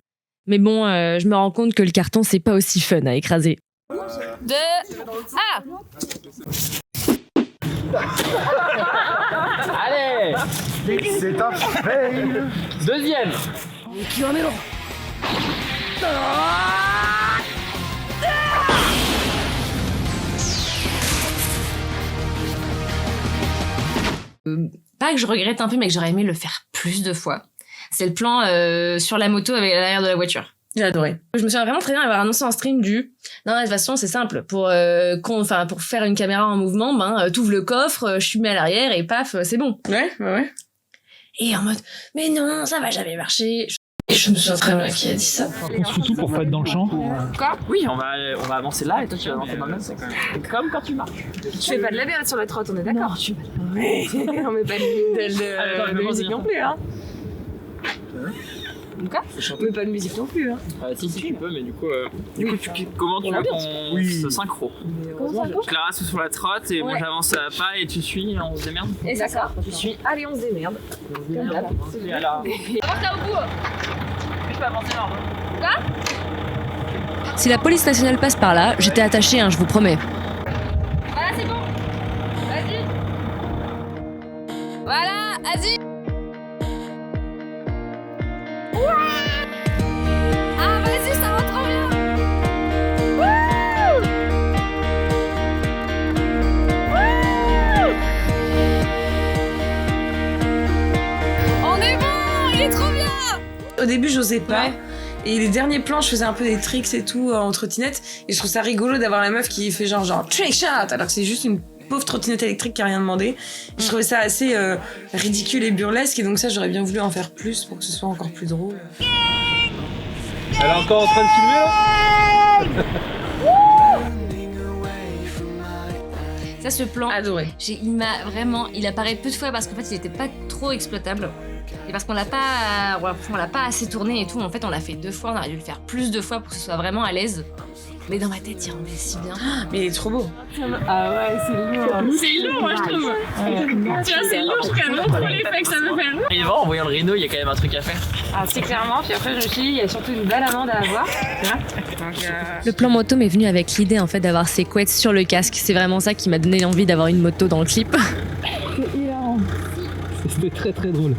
Mais bon, je me rends compte que le carton, c'est pas aussi fun à écraser. 2, ah. Allez. C'est un fail. Deuxième. Qui en est là? Pas que je regrette un peu, mais que j'aurais aimé le faire plus de fois. C'est le plan sur la moto avec l'arrière de la voiture. J'ai adoré. Je me souviens vraiment très bien avoir annoncé en stream non, de toute façon, c'est simple. Pour faire une caméra en mouvement, t'ouvres le coffre, je suis mis à l'arrière et paf, c'est bon. Ouais. Et en mode, mais non, ça va jamais marcher. Et je me souviens très bien qui a dit ça. On se fout tout pour pas être dans le champ. Quoi? Oui, on va avancer là et toi tu vas avancer maintenant. C'est comme quand tu marches. Tu fais pas de la merde sur la trotte, on est d'accord? On met pas de musique non plus, hein. Quoi? On met pas de musique non plus, hein. Si tu peux, mais du coup comment tu veux qu'on se synchro? Clara se sur la trotte et moi j'avance à pas et tu suis et on se démerde. Et c'est ça, tu suis. Allez, on se démerde. Comme d'hab. Alors. Avance là au bout. Je peux avancer normalement. Quoi? Si la police nationale passe par là, j'étais attachée, je vous promets. Voilà, c'est bon. Vas-y. Voilà, vas-y. Ah, vas-y, ça va trop bien. On est bon, il est trop bien. Au début, j'osais pas. Et les derniers plans, je faisais un peu des tricks et tout en trottinette. Et je trouve ça rigolo d'avoir la meuf qui fait genre trick shot, alors que c'est juste une pauvre trottinette électrique qui a rien demandé. Je trouvais ça assez ridicule et burlesque. Et donc ça, j'aurais bien voulu en faire plus pour que ce soit encore plus drôle. Elle est encore en train de filmer là. Ça, ce plan, adoré. Il apparaît peu de fois parce qu'en fait, il était pas trop exploitable. Et parce qu'on l'a pas assez tourné et tout. En fait, on l'a fait 2 fois. On aurait dû le faire plus de fois pour que ce soit vraiment à l'aise. Mais dans ma tête, il rendait si bien. Mais il est trop beau. Ah ouais, c'est lourd. C'est lourd, moi, je trouve. Tu vois, c'est lourd, je trouve trop l'effet que ça me fait. Et en voyant le Rhino, il y a quand même un truc à faire. Ah, c'est clairement. Puis après, je me suis dit, il y a surtout une belle amende à avoir. Le plan moto m'est venu avec l'idée en fait d'avoir ces couettes sur le casque. C'est vraiment ça qui m'a donné envie d'avoir une moto dans le clip. C'est hilarant. C'était très très drôle.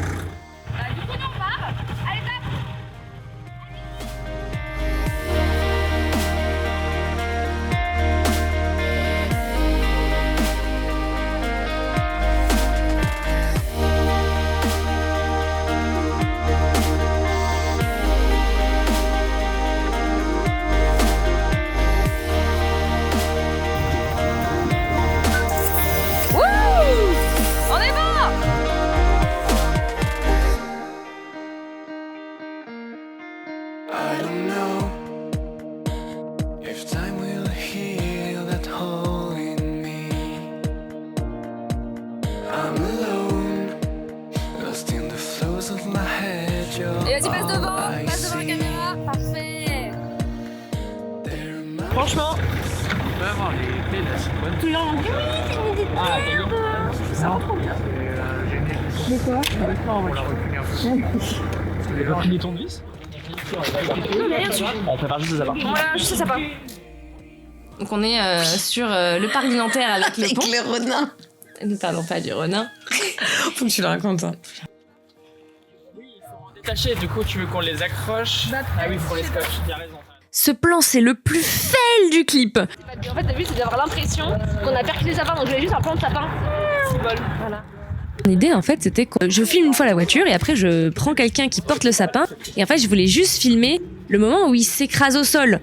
On est bon. I don't know if time will heal that hole in me. I'm alone, lost in the flows of my head. Et vas-y, passe devant la caméra. Parfait. Franchement, on peut avoir les clés de la Citroën. Tu l'as enlevé? Ah, t'as vu? Ça va trop bien. De quoi? Tu vas filer ton vis? Non, mais rien dessus. On prépare juste des apparts. Voilà, juste ça va. Donc on est sur le parc du Nanterre avec le pont. Avec le renard. Ne parlons pas du renard. Faut que tu le racontes. Hein. Détaché, du coup, tu veux qu'on les accroche? Ah oui, pour les scotch, t'as raison. Ce plan, c'est le plus fail du clip. En fait, t'as vu, c'est d'avoir l'impression qu'on a percuté les sapins, donc je voulais juste un plan de sapin. Voilà. L'idée, en fait, c'était que je filme une fois la voiture et après, je prends quelqu'un qui porte le sapin. Et en fait, je voulais juste filmer le moment où il s'écrase au sol.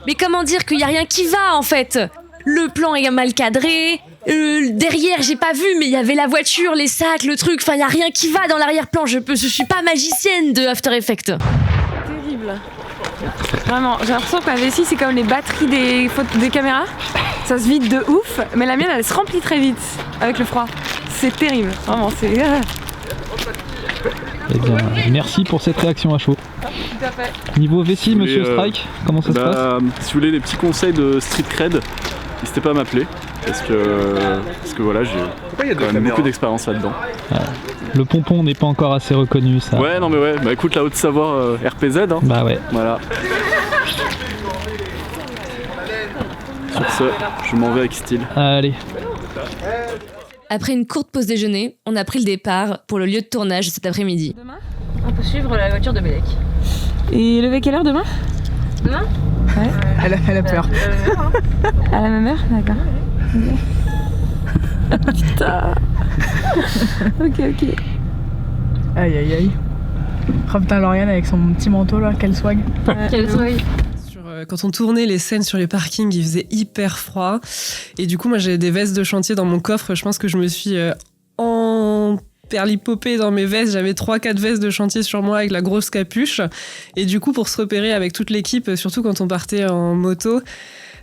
Mais comment dire qu'il n'y a rien qui va, en fait? Le plan est mal cadré. Derrière, j'ai pas vu, mais il y avait la voiture, les sacs, le truc. Enfin, il n'y a rien qui va dans l'arrière-plan. Je suis pas magicienne de After Effects. Terrible. Vraiment, j'ai l'impression que ma vessie, c'est comme les batteries des caméras. Ça se vide de ouf, mais la mienne, elle se remplit très vite avec le froid. C'est terrible, vraiment, c'est... Eh bien, merci pour cette réaction à chaud. Tout à fait. Niveau vessie, monsieur Strike, comment ça se passe? Si vous voulez des petits conseils de street cred, n'hésitez pas à m'appeler. Parce que voilà, j'ai quand même beaucoup d'expérience là-dedans. Le pompon n'est pas encore assez reconnu, ça. Ouais, non mais ouais, bah écoute, la Haute-Savoie RPZ. Hein. Bah ouais. Voilà. Sur ce, je m'en vais avec style. Allez. Après une courte pause déjeuner, on a pris le départ pour le lieu de tournage cet après-midi. Demain, on peut suivre la voiture de Bélec. Et lever quelle heure demain? Demain? Ouais. Elle a peur. À la même heure? D'accord. Okay. Putain. Ok. Aïe aïe aïe. Oh putain, Lauriane avec son petit manteau là, quel swag. Quel swag. Quand on tournait les scènes sur les parkings, il faisait hyper froid. Et du coup, moi, j'ai des vestes de chantier dans mon coffre. Je pense que je me suis perlipopée dans mes vestes. J'avais 3-4 vestes de chantier sur moi avec la grosse capuche. Et du coup, pour se repérer avec toute l'équipe, surtout quand on partait en moto,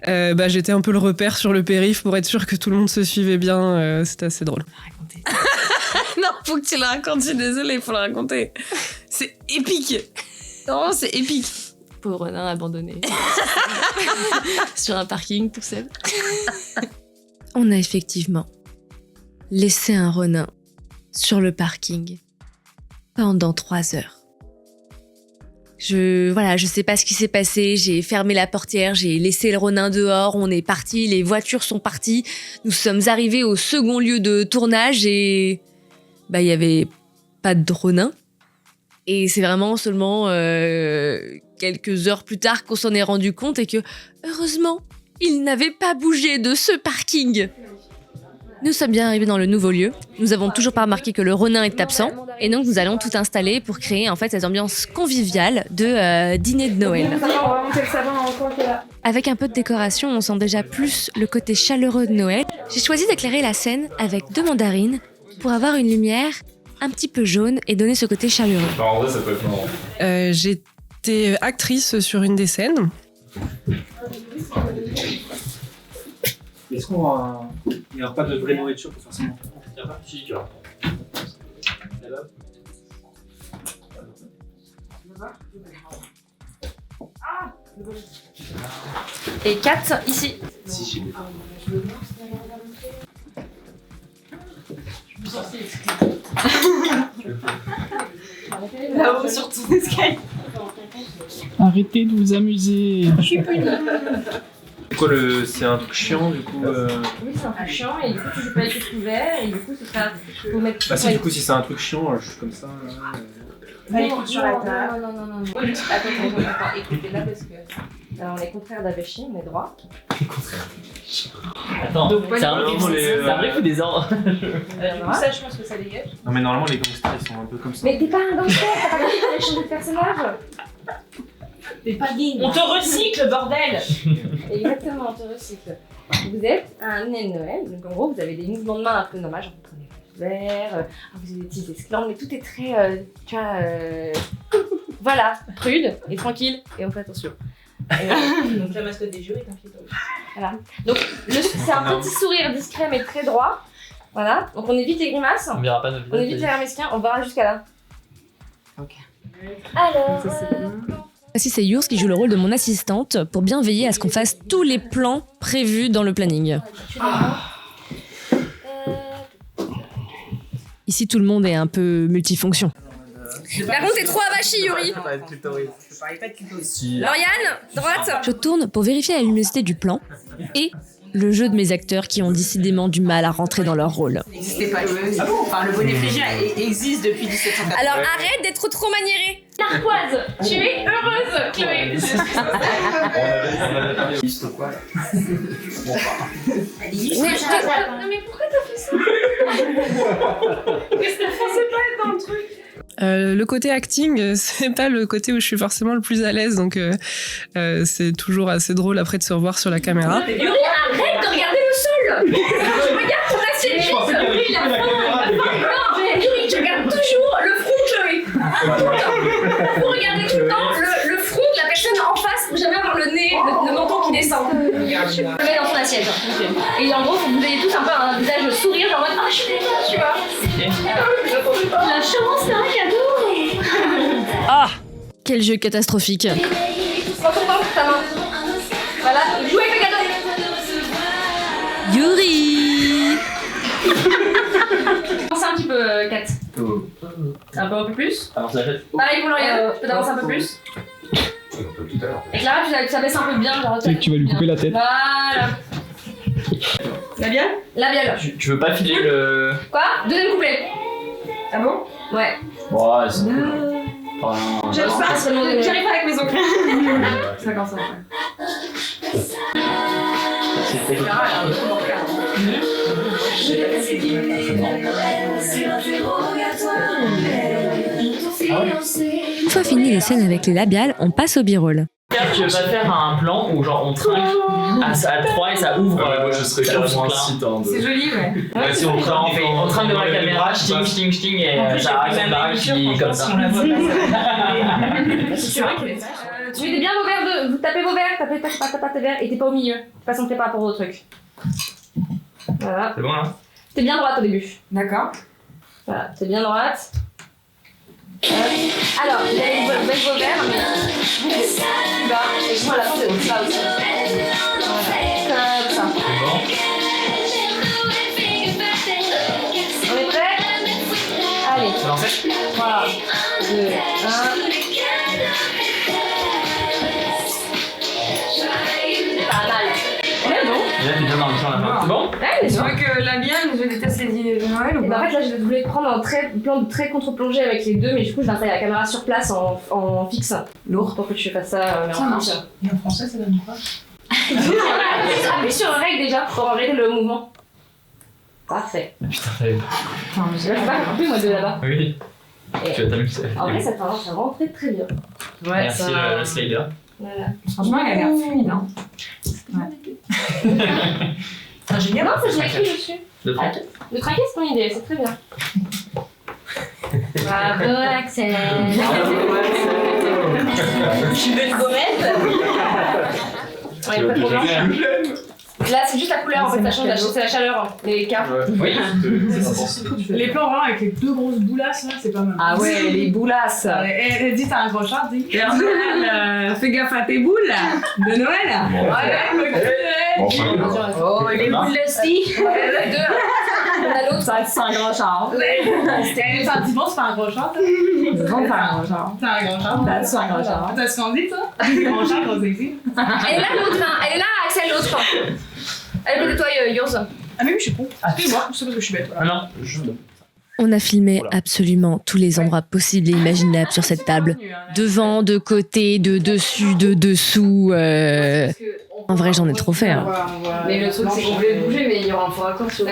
j'étais un peu le repère sur le périph' pour être sûr que tout le monde se suivait bien. C'était assez drôle. Non, faut que tu le racontes. Je suis désolée, il faut le raconter. C'est épique. Non, c'est épique. Pauvre renard abandonné sur un parking tout seul. On a effectivement laissé un renard sur le parking pendant 3 heures. Je sais pas ce qui s'est passé, j'ai fermé la portière, j'ai laissé le Ronin dehors, on est parti, les voitures sont parties, nous sommes arrivés au second lieu de tournage et il y avait pas de Ronin. Et c'est vraiment seulement quelques heures plus tard qu'on s'en est rendu compte et que, heureusement, il n'avait pas bougé de ce parking. Nous sommes bien arrivés dans le nouveau lieu. Nous avons toujours pas remarqué que le Ronin est absent. Et donc, nous allons tout installer pour créer en fait cette ambiance conviviale de dîner de Noël. Avec un peu de décoration, on sent déjà plus le côté chaleureux de Noël. J'ai choisi d'éclairer la scène avec 2 mandarines pour avoir une lumière un petit peu jaune et donner ce côté chaleureux. En vrai, ça peut être marrant. J'étais actrice sur une des scènes. Est-ce qu'on n'y a pas de vraie nourriture pour faire ça? Il n'y a pas. Si, Et 4 ici. Si, Là-haut sur ton escalier. Arrêtez de vous amuser. Je suis puni. C'est quoi c'est un truc chiant du coup Oui, c'est un truc chiant et du coup tu peux pas être couvert et du coup ce sera. Faut mettre. Bah si du coup si c'est un truc chiant, je suis comme ça. Non, sur la table. Non. Attends, écoutez là parce que. Alors on est contraire d'Aveshi, on est droit. Attends, c'est un vrai coup des ordres. Du coup ça je pense que ça dégage. Non mais normalement les gangsters ils sont un peu comme ça. Mais t'es pas un gangster, t'as pas compris qu'il changer de personnage. T'es pas digne. On te recycle, bordel. Exactement, on te recycle. Vous êtes un dîner de Noël, donc en gros vous avez des mouvements de main un peu normaux, genre vous prenez le verre, vous avez des petits esclandres, mais tout est très, voilà, prude et tranquille, et on fait attention. Donc la mascotte des jeux est un piéton. Voilà. Donc c'est un petit sourire discret mais très droit. Voilà. Donc on évite les grimaces. On verra pas nos visages. On évite les air mesquins, on verra jusqu'à là. Ok. Alors. Voici, c'est Yours qui joue le rôle de mon assistante pour bien veiller à ce qu'on fasse tous les plans prévus dans le planning. Ici, tout le monde est un peu multifonction. Par contre, t'es trop avachi, Yuri. Lauriane, droite. Je tourne pour vérifier la luminosité du plan et le jeu de mes acteurs qui ont décidément du mal à rentrer dans leur rôle. N'existait pas le bonnet phrygien existe depuis 1780. Alors arrête d'être trop maniérée. Narquoise, tu es heureuse, Chloé. Non mais pourquoi t'as fait ça? Qu'est-ce que t'as fait? C'est pas être dans le truc. Le côté acting, c'est pas le côté où je suis forcément le plus à l'aise, donc c'est toujours assez drôle après de se revoir sur la caméra. Yuri, arrête de regarder le sol. Tu regardes ton assiette vide. Yuri, la faim. Non, Yuri, tu regardes toujours le front de Chloé. Vous regardez tout le temps le front de la personne en face pour jamais avoir le nez, le menton qui descend. Je mets dans son assiette. Et en gros, vous ayez tous un peu un visage sourire, genre en mode ah, je suis déjà, tu vois. La chance, c'est un cadeau. Ah, quel jeu catastrophique. Prends ton temps, ta main. Voilà, joue avec le cadeau. Yuri. Avance un petit peu, Kat. Un peu plus. Pareil pour Lauriane, tu peux t'avancer un peu plus. Et Clara, tu abaisses un peu bien. Genre, Tu vas lui couper la tête. Voilà. Labial. Labial. Tu veux pas filer le. Quoi? Deuxième couplet. Ah bon? Ouais. Ouais, c'est cool. J'aime pas, j'arrive pas avec mes ongles. 55. C'est Clara, elle a un peu manqué. Une fois fini les scènes avec les labiales, on passe au b-roll. Tu veux pas faire un plan où genre on trinque à 3 et ça ouvre. Moi je serais carrément un site. C'est joli, ouais. Ouais, si on trinque devant la caméra, chting et ça arrive une barre qui comme ça. C'est vrai que tu mettez bien vos verres, vous tapez vos verres, tapez tes verres et t'es pas au milieu. T'es pas centré par rapport au truc. Voilà. C'est bon là? T'es bien droite au début. D'accord. Voilà, t'es bien droite. Alors, vous allez mettre vos verres, mais vous plus bas, et moi à la fin c'est plus bas aussi. Voilà, comme ça. On est prêts? Allez. C'est lancé? Voilà. 2, 1. là, t'es bien dans le champ là-bas. C'est bon? Ouais, mais Tu veux que la mienne, je déteste les dîners de Noël ou Et ben, en pas? fait, là, je voulais prendre un plan de très contre-plongé avec les deux, mais du coup, je vais installer la caméra sur place en fixe. Lourd pour que tu fasses ça, mais Ça en marche. fixe. Et en français, ça donne quoi? Appuie sur règle déjà pour arrêter le mouvement. Parfait. Putain, t'as eu. Attends, mais j'ai pas compris, moi, de là-bas. Oui. Et- Tu vas t'amuser. En vrai, ça vraiment très très bien. Ouais, Merci ça... le slider. Voilà. Franchement, elle a l'air fluide, hein. C'est ingénieur. Non, ça, j'ai écrit dessus. Le trinquet. Le trinquet, c'est ton idée, c'est très bien. Bravo, Axel. Tu veux une gommette? Ouais, pas trop bien. Là, c'est juste la couleur, en fait, ça change, c'est la chaleur, les cartes. Oui. Les plans vraiment avec les deux grosses boulasses là, c'est pas mal. Ah ouais, les boulasses. Elle dit t'as un gros chat, dis. Noël, fais gaffe à tes boules de Noël. Oh, les boules de ski. Deux. On a l'autre, ça va être un grand chat. C'était un petit bon, c'est pas un gros chat. C'est bon, pas un gros chat. C'est un gros chat. C'est un gros chat. T'as ce qu'on dit, toi? Gros chat, gros sexy. Elle est là, l'autre, hein. Elle est là, Axel, l'autre. Allez, peut-être toi, Yours. Ah, mais oui, je suis con. Excuse-moi, c'est parce que je suis bête. Ah non. On a filmé absolument tous les endroits possibles et imaginables sur cette table. Devant, de côté, de dessus, de dessous. En vrai, j'en ai trop fait. Hein. Mais le truc, c'est qu'on voulait bouger, mais il y aura un faux raccord sur le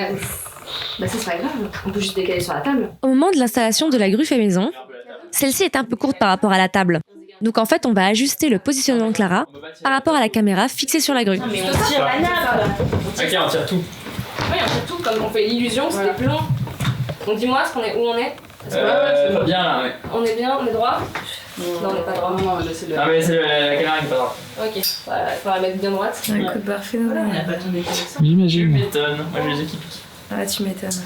Bah, ça, c'est pas grave. On peut juste décaler sur la table. Au moment de l'installation de la grue fait maison, celle-ci est un peu courte par rapport à la table. Donc en fait, on va ajuster le positionnement de Clara par rapport à la caméra fixée sur la grue. Mais on tire la nappe. Ok, on tire tout. Oui, on tire tout, comme on fait l'illusion, c'était plus long. Donc dis-moi où on est. Bien là, ouais. On est bien, on est droit. Non, on n'est pas droit. Ah, mais c'est la caméra qui est pas droite. Ok, voilà, il faut la mettre bien droite. Écoute, parfait. On n'a pas tourné comme ça. Tu J'imagine. m'étonnes. Moi, je les équipe. Ah, tu m'étonnes.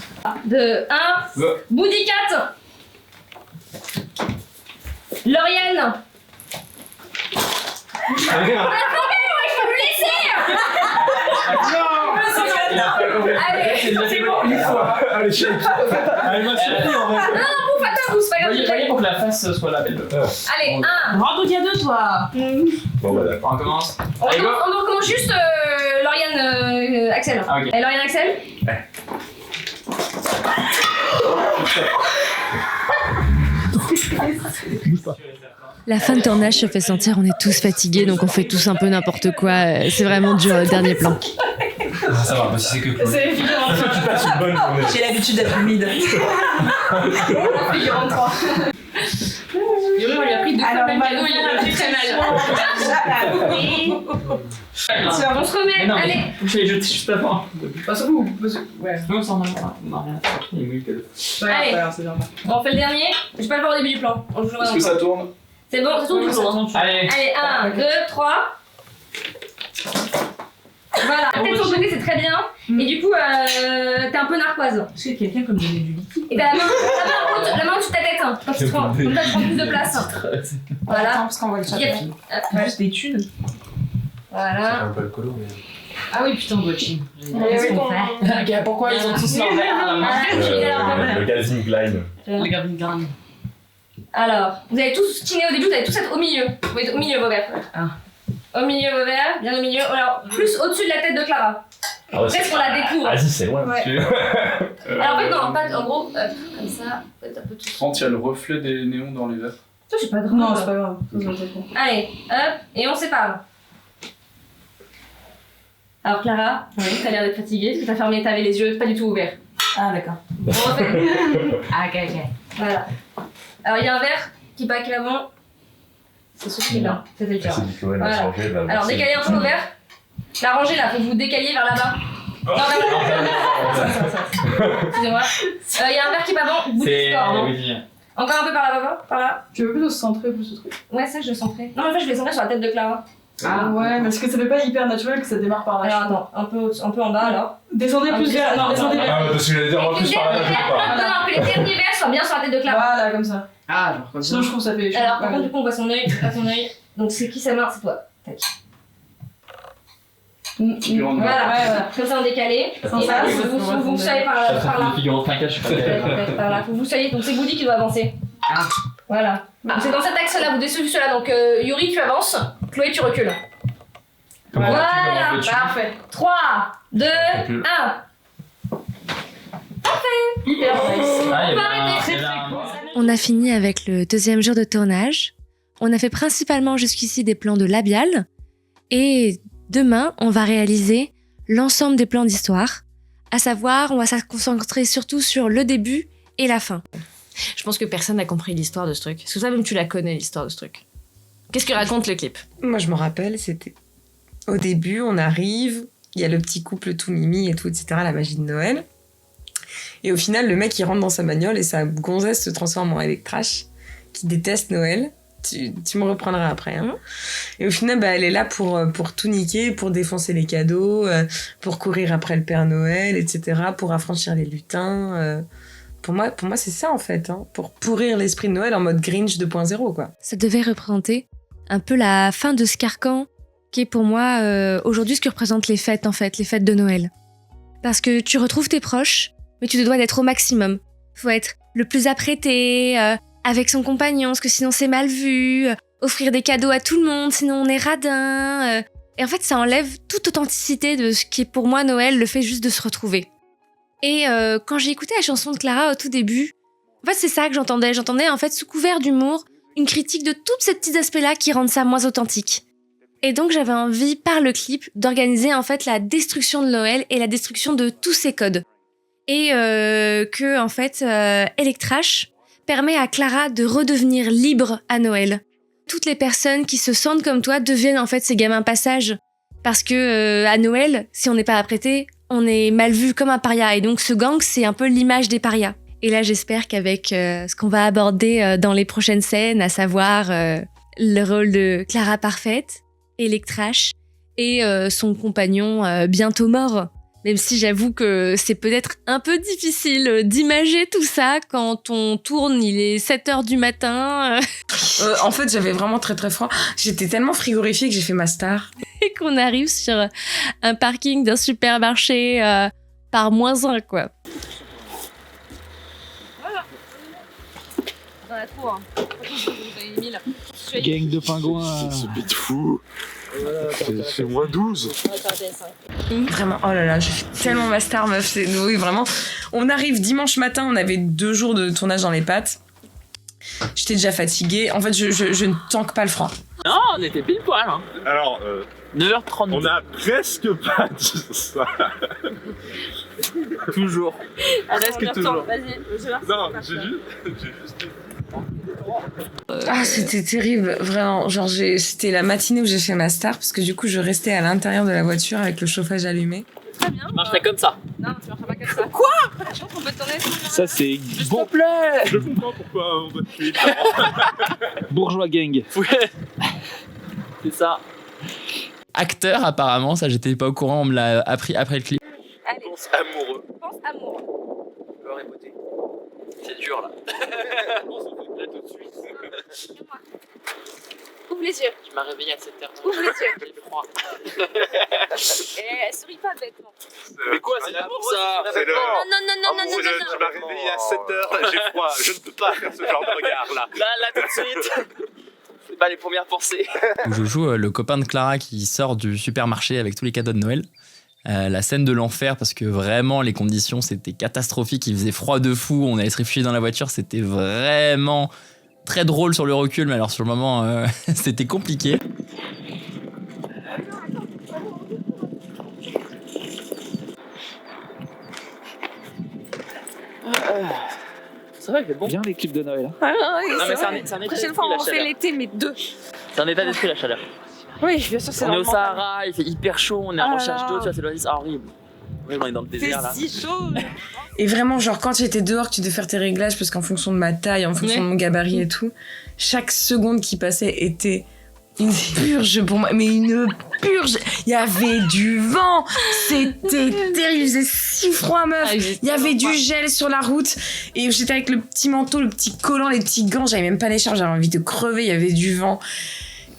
2, 1, Boudy 4. Lauriane. Allez, c'est bon. Allez, shake. Allez, moi, c'est pire, en fait. Non, vous faites un vous, c'est pas grave. voyez pour que la face soit la belle. Allez, 1. Bravo, il y a deux, toi. Bon, bah, d'accord. On commence. On Allez, go. recommence juste Lauriane Axel. Ah, ok. Et Lauriane Axel. La fin de tournage se fait sentir, on est tous fatigués, donc on fait tous un peu n'importe quoi. C'est vraiment dur le dernier plan. Ah, ça va, bah, si c'est que Chloé. C'est évident. Tu passes une bonne journée. J'ai l'habitude d'être humide. Figurant 3. Yuri, on lui a pris 2 fois le même cadeau, il a pris très mal. On se remet, Non, allez. je l'ai jeté juste avant. Ouais. Non, ça en a rien. Il est mieux que Allez. C'est bien. Bon, on fait le dernier. Je vais pas le voir au début du plan. On joue Est-ce que ça tourne? C'est bon, ça tourne toujours. Allez. Allez, 1, 2, 3. Voilà, la tête sur le côté, c'est très bien. Et du coup, t'es un peu narquoise. C'est quelqu'un comme donner du liquide. Et t'as la main au-dessus de ta tête. Hein. Comme ça, tu prends plus de place. Voilà. Parce qu'on voit le chat. Juste des thunes. Voilà. Un peu le colo, mais. Ah oui, putain, Botching. Qu'est-ce qu'on fait? Pourquoi ils ont tous l'envers à la main? Le Calvin Klein. Le Gavin Graham. Alors, vous allez tous chiner au début, vous allez tous être au milieu. Vous êtes au milieu, vos verres. Au milieu, vos verres, bien au milieu. Alors, plus au-dessus de la tête de Clara. Presque on la découvre. Vas-y, c'est loin. Ouais. Alors, en fait, non, pas en gros, comme ça, peut-être un peu tout. Quand il y a le reflet des néons dans les verres. Ça, c'est pas grave. Non, c'est pas grave. Allez, hop, et on sépare. Alors, Clara, t'as l'air d'être fatiguée parce que t'avais les yeux pas du tout ouverts. Ah, d'accord. On refait. Ah, ok. Voilà. Alors, il y a un verre qui bat clairement. C'est celui-là. C'était le tien. C'est du Chloé, elle a Voilà. changé. Là, Alors, décalez un peu vos verres. La rangée là, faut que vous décaliez vers là-bas. Non, excusez-moi. Il y a un verre qui bat bon, bout du score. Non. Encore un peu par là-bas, par là. Tu veux plutôt se centrer plus ce truc? Ouais, ça, je le centrais. Non, mais en fait, je vais centrer sur la tête de Clara. Ah ouais, mais est-ce que ça fait pas hyper naturel que ça démarre par là? Alors, attends, un peu en bas alors. Descendez plus vers. Non, descendez vers. Ah, parce que j'allais dire, on va plus par là. Non, que les derniers verres soient bien sur la tête de Clara. Voilà, comme ça. Ah, genre comme ça. Sinon, je trouve ça fait. Alors, par contre, du coup, on voit son œil. Donc, c'est qui sa main? C'est toi. Tac. Voilà, comme ça, on décalé. Et là, vous soyez par là. Figurant trinquage, je suis pas Par là, faut que vous soyez. Donc, c'est Woody qui doit avancer. Voilà. C'est dans cet axe-là, vous descendez cela. Donc, Yuri, tu avances. Chloé, tu recules. Voilà, parfait. 3, 2, 1. Parfait. Hyper nice. On va arrêter. On a fini avec le 2e jour de tournage. On a fait principalement jusqu'ici des plans de labial. Et demain, on va réaliser l'ensemble des plans d'histoire. À savoir, on va se concentrer surtout sur le début et la fin. Je pense que personne n'a compris l'histoire de ce truc. Est-ce que toi-même tu la connais, l'histoire de ce truc? Qu'est-ce que raconte le clip? Moi, je me rappelle, c'était au début, on arrive, il y a le petit couple tout mimi et tout, etc., la magie de Noël. Et au final, le mec, il rentre dans sa bagnole et sa gonzesse se transforme en Electrash, qui déteste Noël. Tu me reprendras après. Hein. Et au final, elle est là pour tout niquer, pour défoncer les cadeaux, pour courir après le Père Noël, etc., pour affranchir les lutins. Pour moi, c'est ça, en fait. Hein, pour pourrir l'esprit de Noël en mode Grinch 2.0, quoi. Ça devait représenter un peu la fin de ce carcan qui est pour moi aujourd'hui ce que représentent les fêtes, en fait, les fêtes de Noël. Parce que tu retrouves tes proches, mais tu te dois d'être au maximum. Faut être le plus apprêté, avec son compagnon, parce que sinon c'est mal vu, offrir des cadeaux à tout le monde, sinon on est radin. Et en fait, ça enlève toute authenticité de ce qui est pour moi Noël, le fait juste de se retrouver. Et quand j'ai écouté la chanson de Clara au tout début, en fait c'est ça que j'entendais. J'entendais en fait sous couvert d'humour une critique de tous ces petits aspects-là qui rendent ça moins authentique. Et donc j'avais envie, par le clip, d'organiser en fait la destruction de Noël et la destruction de tous ces codes. Et que en fait, Electrash permet à Clara de redevenir libre à Noël. Toutes les personnes qui se sentent comme toi deviennent en fait ces gamins passage. Parce que à Noël, si on n'est pas apprêté, on est mal vu comme un paria. Et donc ce gang, c'est un peu l'image des parias. Et là, j'espère qu'avec ce qu'on va aborder dans les prochaines scènes, à savoir le rôle de Clara parfaite, Electrash et son compagnon bientôt mort. Même si j'avoue que c'est peut-être un peu difficile d'imager tout ça quand on tourne, il est 7h du matin. En fait, j'avais vraiment très très froid. J'étais tellement frigorifiée que j'ai fait ma star. Et qu'on arrive sur un parking d'un supermarché par -1, quoi. Voilà. Dans la tour. Gang de pingouins. Ce bête fou. C'est -12. Vraiment, oh là là, je fais tellement ma star, meuf. Oui, vraiment. On arrive dimanche matin, on avait 2 jours de tournage dans les pattes. J'étais déjà fatiguée. En fait, je ne tanque pas le froid. Non, on était pile poil. Hein. Alors, 9h30. On a presque pas dit ça. Toujours. Presque toujours. Vas-y, non, j'ai juste dit. Ah, c'était terrible, vraiment. Genre, c'était la matinée où j'ai fait ma star, parce que du coup, je restais à l'intérieur de la voiture avec le chauffage allumé. Très bien. Tu marcherais comme ça. Non, tu marcherais pas comme ça. Quoi? Je pense qu'on peut tourner. Ça, c'est bon. Je comprends pourquoi on doit tuer. Bourgeois gang. Ouais. C'est ça. Acteur, apparemment, ça, j'étais pas au courant, on me l'a appris après le clip. Allez. Pense amoureux. Pense amoureux. Peur et beauté. C'est dur, là. On s'en fout là tout de suite. Ouvre les yeux. Tu m'as réveillé à 7h. Ouvre les yeux. J'ai froid. Et elle sourit pas bêtement. Mais quoi, c'est l'amour, ça? C'est le... Non. Tu m'as réveillé à 7h, j'ai froid. Je ne peux pas faire ce genre de regard, là. Là, tout de suite. C'est pas les premières pensées. Je joue le copain de Clara qui sort du supermarché avec tous les cadeaux de Noël. La scène de l'enfer, parce que vraiment les conditions c'était catastrophique, il faisait froid de fou, on allait se réfugier dans la voiture, c'était vraiment très drôle sur le recul, mais alors sur le moment c'était compliqué. Ça va, il fait bon. Bien les clips de Noël. Ah, non, mais c'est un état prochaine d'esprit, fois, on la refait chaleur. l'été, mais 2. C'est un état d'esprit, la chaleur. Oui, bien sûr, c'est On est au normal. Sahara, il fait hyper chaud, on est en recherche d'eau, tu vois, c'est l'oasis horrible. Oui, on est dans le désert là. C'est si chaud. Et vraiment, genre, quand j'étais dehors, tu devais faire tes réglages, parce qu'en fonction de ma taille, en fonction de mon gabarit et tout, chaque seconde qui passait était une purge pour moi. Mais une purge. Il y avait du vent. C'était terrible. Il faisait si froid, meuf. Il y avait du gel sur la route. Et j'étais avec le petit manteau, le petit collant, les petits gants. J'avais même pas les charges. J'avais envie de crever. Il y avait du vent.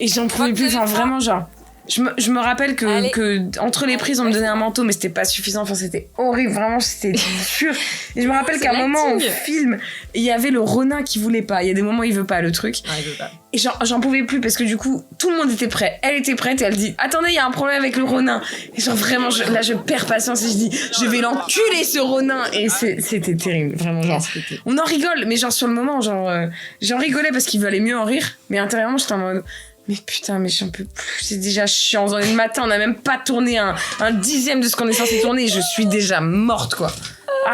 Et j'en pouvais plus. Enfin, vraiment, genre. Je me rappelle que entre les prises, on me donnait un manteau, mais c'était pas suffisant. Enfin, c'était horrible, vraiment, c'était dur. Et je me rappelle qu'à un moment, au film, il y avait le Ronin qui voulait pas. Il y a des moments où il veut pas, le truc. Ah, il veut pas. Et j'en pouvais plus parce que du coup, tout le monde était prêt. Elle était prête et elle dit attendez, il y a un problème avec le Ronin. Et genre vraiment, je perds patience et je dis je vais l'enculer ce Ronin. Et c'était terrible, vraiment. Genre, on en rigole, mais genre sur le moment, j'en rigolais parce qu'il valait mieux en rire. Mais intérieurement, j'étais en mode mais putain, mais j'en peux plus. C'est déjà chiant. On est le matin, on n'a même pas tourné un dixième de ce qu'on est censé tourner. Et je suis déjà morte, quoi.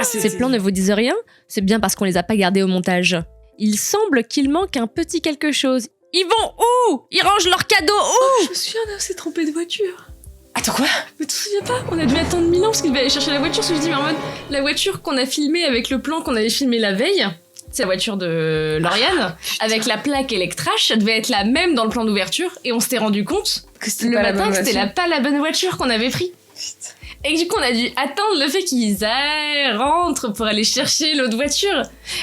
Ces plans ne vous disent rien? C'est bien parce qu'on les a pas gardés au montage. Il semble qu'il manque un petit quelque chose. Ils vont où? Ils rangent leurs cadeaux où? Je me souviens, on s'est trompé de voiture. Attends, quoi? Mais tu te souviens pas? On a dû attendre 1000 ans parce qu'il devait aller chercher la voiture. Je me dis, mais en mode, la voiture qu'on a filmée avec le plan qu'on avait filmé la veille, c'est la voiture de Lauriane, avec la plaque Electrash, ça devait être la même dans le plan d'ouverture, et on s'était rendu compte que c'était le pas la matin bonne que c'était voiture. pas la bonne voiture qu'on avait pris. Et que du coup, on a dû attendre le fait qu'ils rentrent pour aller chercher l'autre voiture.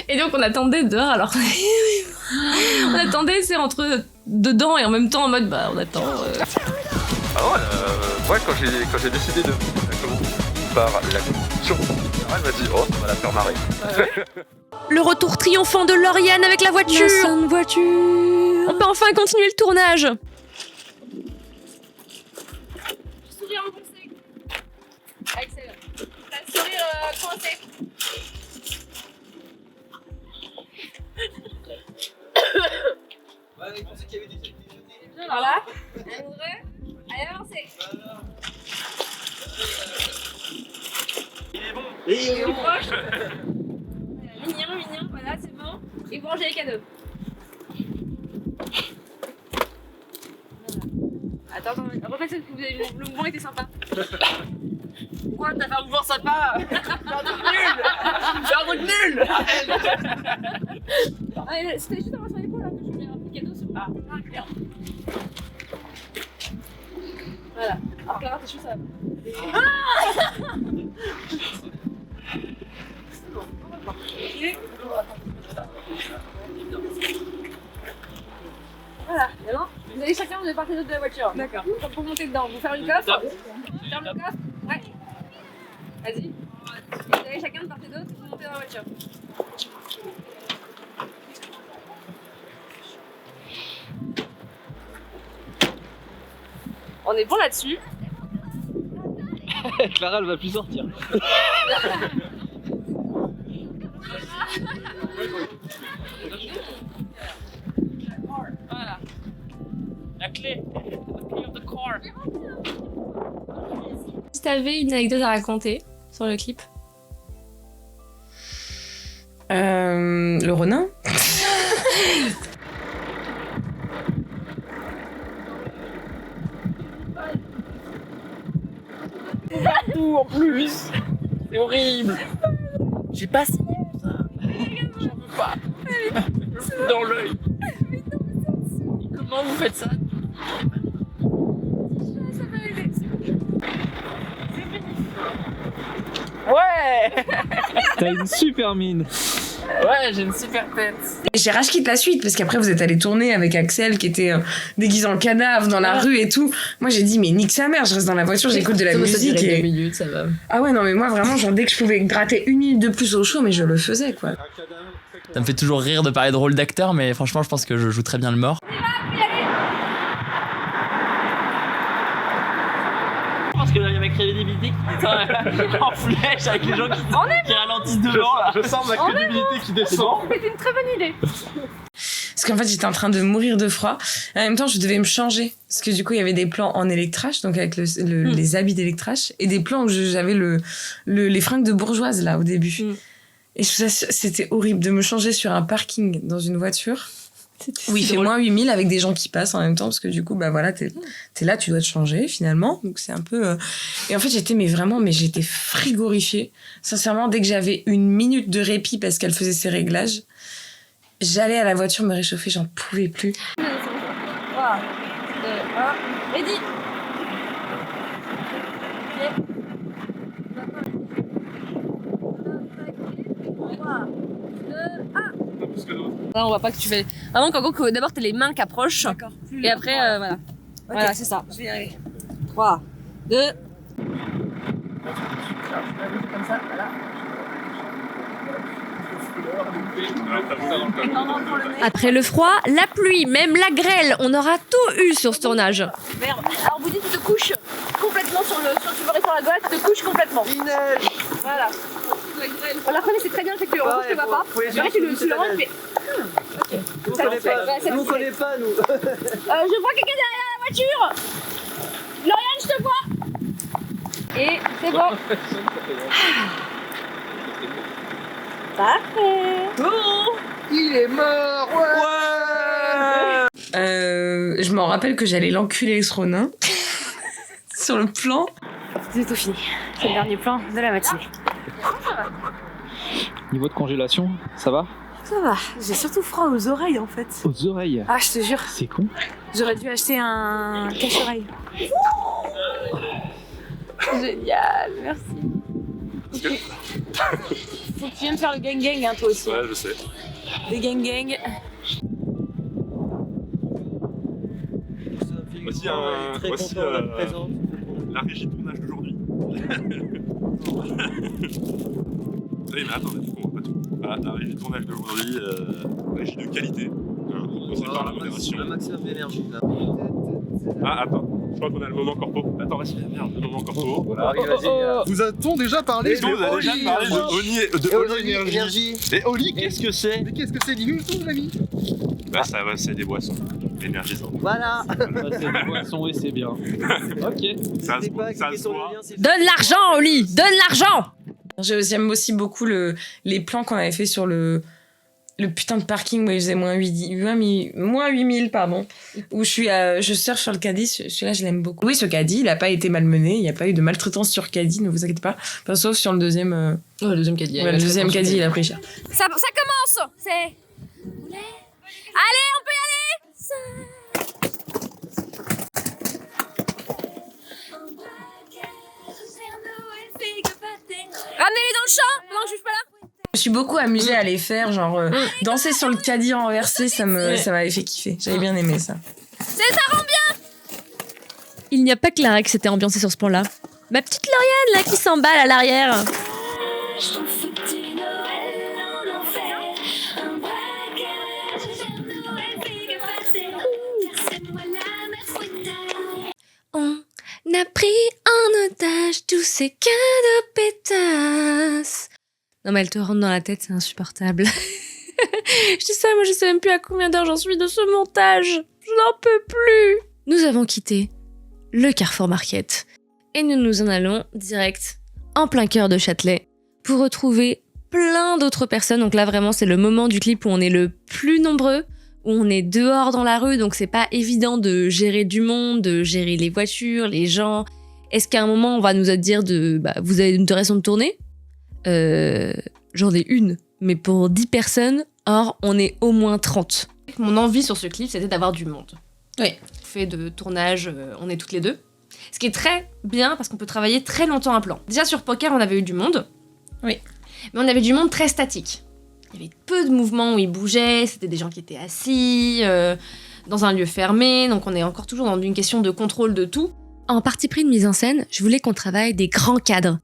Et donc, on attendait dehors, alors on attendait, c'est entre dedans et en même temps en mode, bah, on attend. Ouais, quand j'ai décidé de commencer par la construction, elle m'a dit oh, ça va la faire marrer. Le retour triomphant de Lauriane avec la voiture. La sainte voiture. On peut enfin continuer le tournage. Sourire enfoncé. Excellent. T'as le sourire coincé. Ouais, il pensait qu'il y avait des trucs qui Bien, alors là, un vrai. Allez, avancez. Il est proche. Mignon, voilà, c'est bon. Et vous rangez les cadeaux. Voilà. Attends, refaites ce que vous avez. Le mouvement était sympa. Quoi, t'as fait un mouvement sympa? C'est un truc nul! Allez, c'était juste avant sur l'épaule là que je mets un petit cadeau sur. Ah, merde. Voilà. Alors Clara, t'es chaud, ça va. Voilà, maintenant, vous allez chacun de part et d'autre de la voiture. D'accord. Pour monter dedans, vous fermez le coffre. Ferme le coffre. Ouais. Vas-y. Et vous allez chacun de part et d'autre, vous montez dans la voiture. On est bon là-dessus. Clara, elle va plus sortir. Voilà. La clé. La clé of the car. Si t'avais une anecdote à raconter sur le clip. Le Ronin. Partout en plus. C'est horrible. J'ai pas signé ça. J'en veux pas. Je fous dans l'œil. Comment vous faites ça? Ouais. T'as une super mine. Ouais, j'ai une super tête. Et j'ai rage quitte la suite parce qu'après vous êtes allé tourner avec Axel qui était déguisé en cadavre dans la rue et tout. Moi j'ai dit mais nique sa mère, je reste dans la voiture, j'écoute de la musique et... 2 minutes, ça va. Ah ouais non mais moi vraiment genre dès que je pouvais gratter 1 minute de plus au show mais je le faisais quoi. Ça me fait toujours rire de parler de rôle d'acteur, mais franchement, je pense que je joue très bien le mort. Je pense qu'il y a ma crédibilité qui descend en flèche avec les gens qui ralentissent devant là. Je sens ma crédibilité qui descend. C'était une très bonne idée. Parce qu'en fait j'étais en train de mourir de froid. En même temps je devais me changer parce que du coup il y avait des plans en Electrash donc avec les habits d'Electrash et des plans où j'avais les fringues de bourgeoise là au début. Et je vous assure, c'était horrible de me changer sur un parking dans une voiture où il fait moins 8000 avec des gens qui passent en même temps parce que du coup bah voilà t'es là, tu dois te changer finalement, donc c'est un peu et en fait j'étais frigorifiée sincèrement. Dès que j'avais 1 minute de répit parce qu'elle faisait ses réglages, j'allais à la voiture me réchauffer, j'en pouvais plus. 3, 2, 1, ready. Là, on voit pas que tu fais. Vraiment qu'en gros, d'abord t'as les mains qui approchent. Et après, voilà. Voilà, c'est ça. Je vais y arriver. 3, 2. Comme ça, voilà. Après le froid, la pluie, même la grêle, on aura tout eu sur ce tournage. Merde. Alors vous dites, tu te couches complètement sur le. Tu veux rester sur la gauche, tu te couches complètement. Il neige. Voilà. On la reconnaît, c'est très bien, c'est que je te vois pas. Après, tu le rends, tu fais. Ok. On connaît pas, nous. Je vois quelqu'un derrière la voiture. Lauriane, je te vois. Et c'est bon. Parfait. Oh, il est mort. Ouais. Je m'en rappelle que j'allais l'enculer ce Ronin sur le plan. C'est tout fini. C'est le dernier plan de la matinée. Niveau de congélation, ça va? Ça va. J'ai surtout froid aux oreilles en fait. Aux oreilles? Ah, je te jure. C'est con. J'aurais dû acheter un cache-oreille. Génial, merci. Faut que tu viennes faire le gang-gang, hein, toi aussi. Ouais, je sais. Les gang-gang. Voici la régie de tournage d'aujourd'hui. Oui, mais attendez, on voit pas tout. Voilà, la régie de tournage d'aujourd'hui, régie de qualité. On sait par la modération. Un maximum d'énergie là. Ah, attends, je crois qu'on a le moment corpo. Attends, vas-y, merde, le moment corpo. Voilà. Vous a-t-on déjà parlé de Oli Énergie. Et Oli, qu'est-ce que c'est? Mais qu'est-ce que c'est? Dis-nous tout, mon ami. Bah, ça va, c'est des boissons énergisantes. Voilà. C'est des boissons et c'est bien. Ok. Ça se voit. Donne l'argent, Oli, donne l'argent. J'aime aussi beaucoup les plans qu'on avait fait sur le putain de parking où il faisait moins 8000, pardon, où je surfe sur le caddie. Celui-là, je l'aime beaucoup. Oui, ce caddie, il a pas été malmené, il n'y a pas eu de maltraitance sur caddie, ne vous inquiétez pas. Enfin, sauf sur le deuxième. Le deuxième caddie. Ouais, le deuxième caddie, il a pris cher. Ça commence. C'est. Allez, on peut y aller. Ramenez-les dans le champ pendant que je suis pas là. Je suis beaucoup amusée à les faire, genre danser sur le caddie renversé, ça m'avait fait kiffer. J'avais bien aimé ça. Ça rend bien. Il n'y a pas que Clara qui s'était ambiancée sur ce plan-là. Ma petite Lauriane, là, qui s'emballe à l'arrière. On a pris en otage tous ces cadeaux pétasses. Non mais elle te rentre dans la tête, c'est insupportable. Je dis ça, moi je sais même plus à combien d'heures j'en suis de ce montage. Je n'en peux plus. Nous avons quitté le Carrefour Market et nous nous en allons direct en plein cœur de Châtelet pour retrouver plein d'autres personnes. Donc là vraiment c'est le moment du clip où on est le plus nombreux, où on est dehors dans la rue, donc c'est pas évident de gérer du monde, de gérer les voitures, les gens. Est-ce qu'à un moment on va nous dire vous avez une autorisation de tourner? J'en ai une, mais pour 10 personnes, or on est au moins 30. Mon envie sur ce clip, c'était d'avoir du monde. Oui. On fait de tournage, on est toutes les deux. Ce qui est très bien parce qu'on peut travailler très longtemps un plan. Déjà sur Poker, on avait eu du monde. Oui. Mais on avait du monde très statique. Il y avait peu de mouvements où ils bougeaient, c'était des gens qui étaient assis, dans un lieu fermé, donc on est encore toujours dans une question de contrôle de tout. En parti pris de mise en scène, je voulais qu'on travaille des grands cadres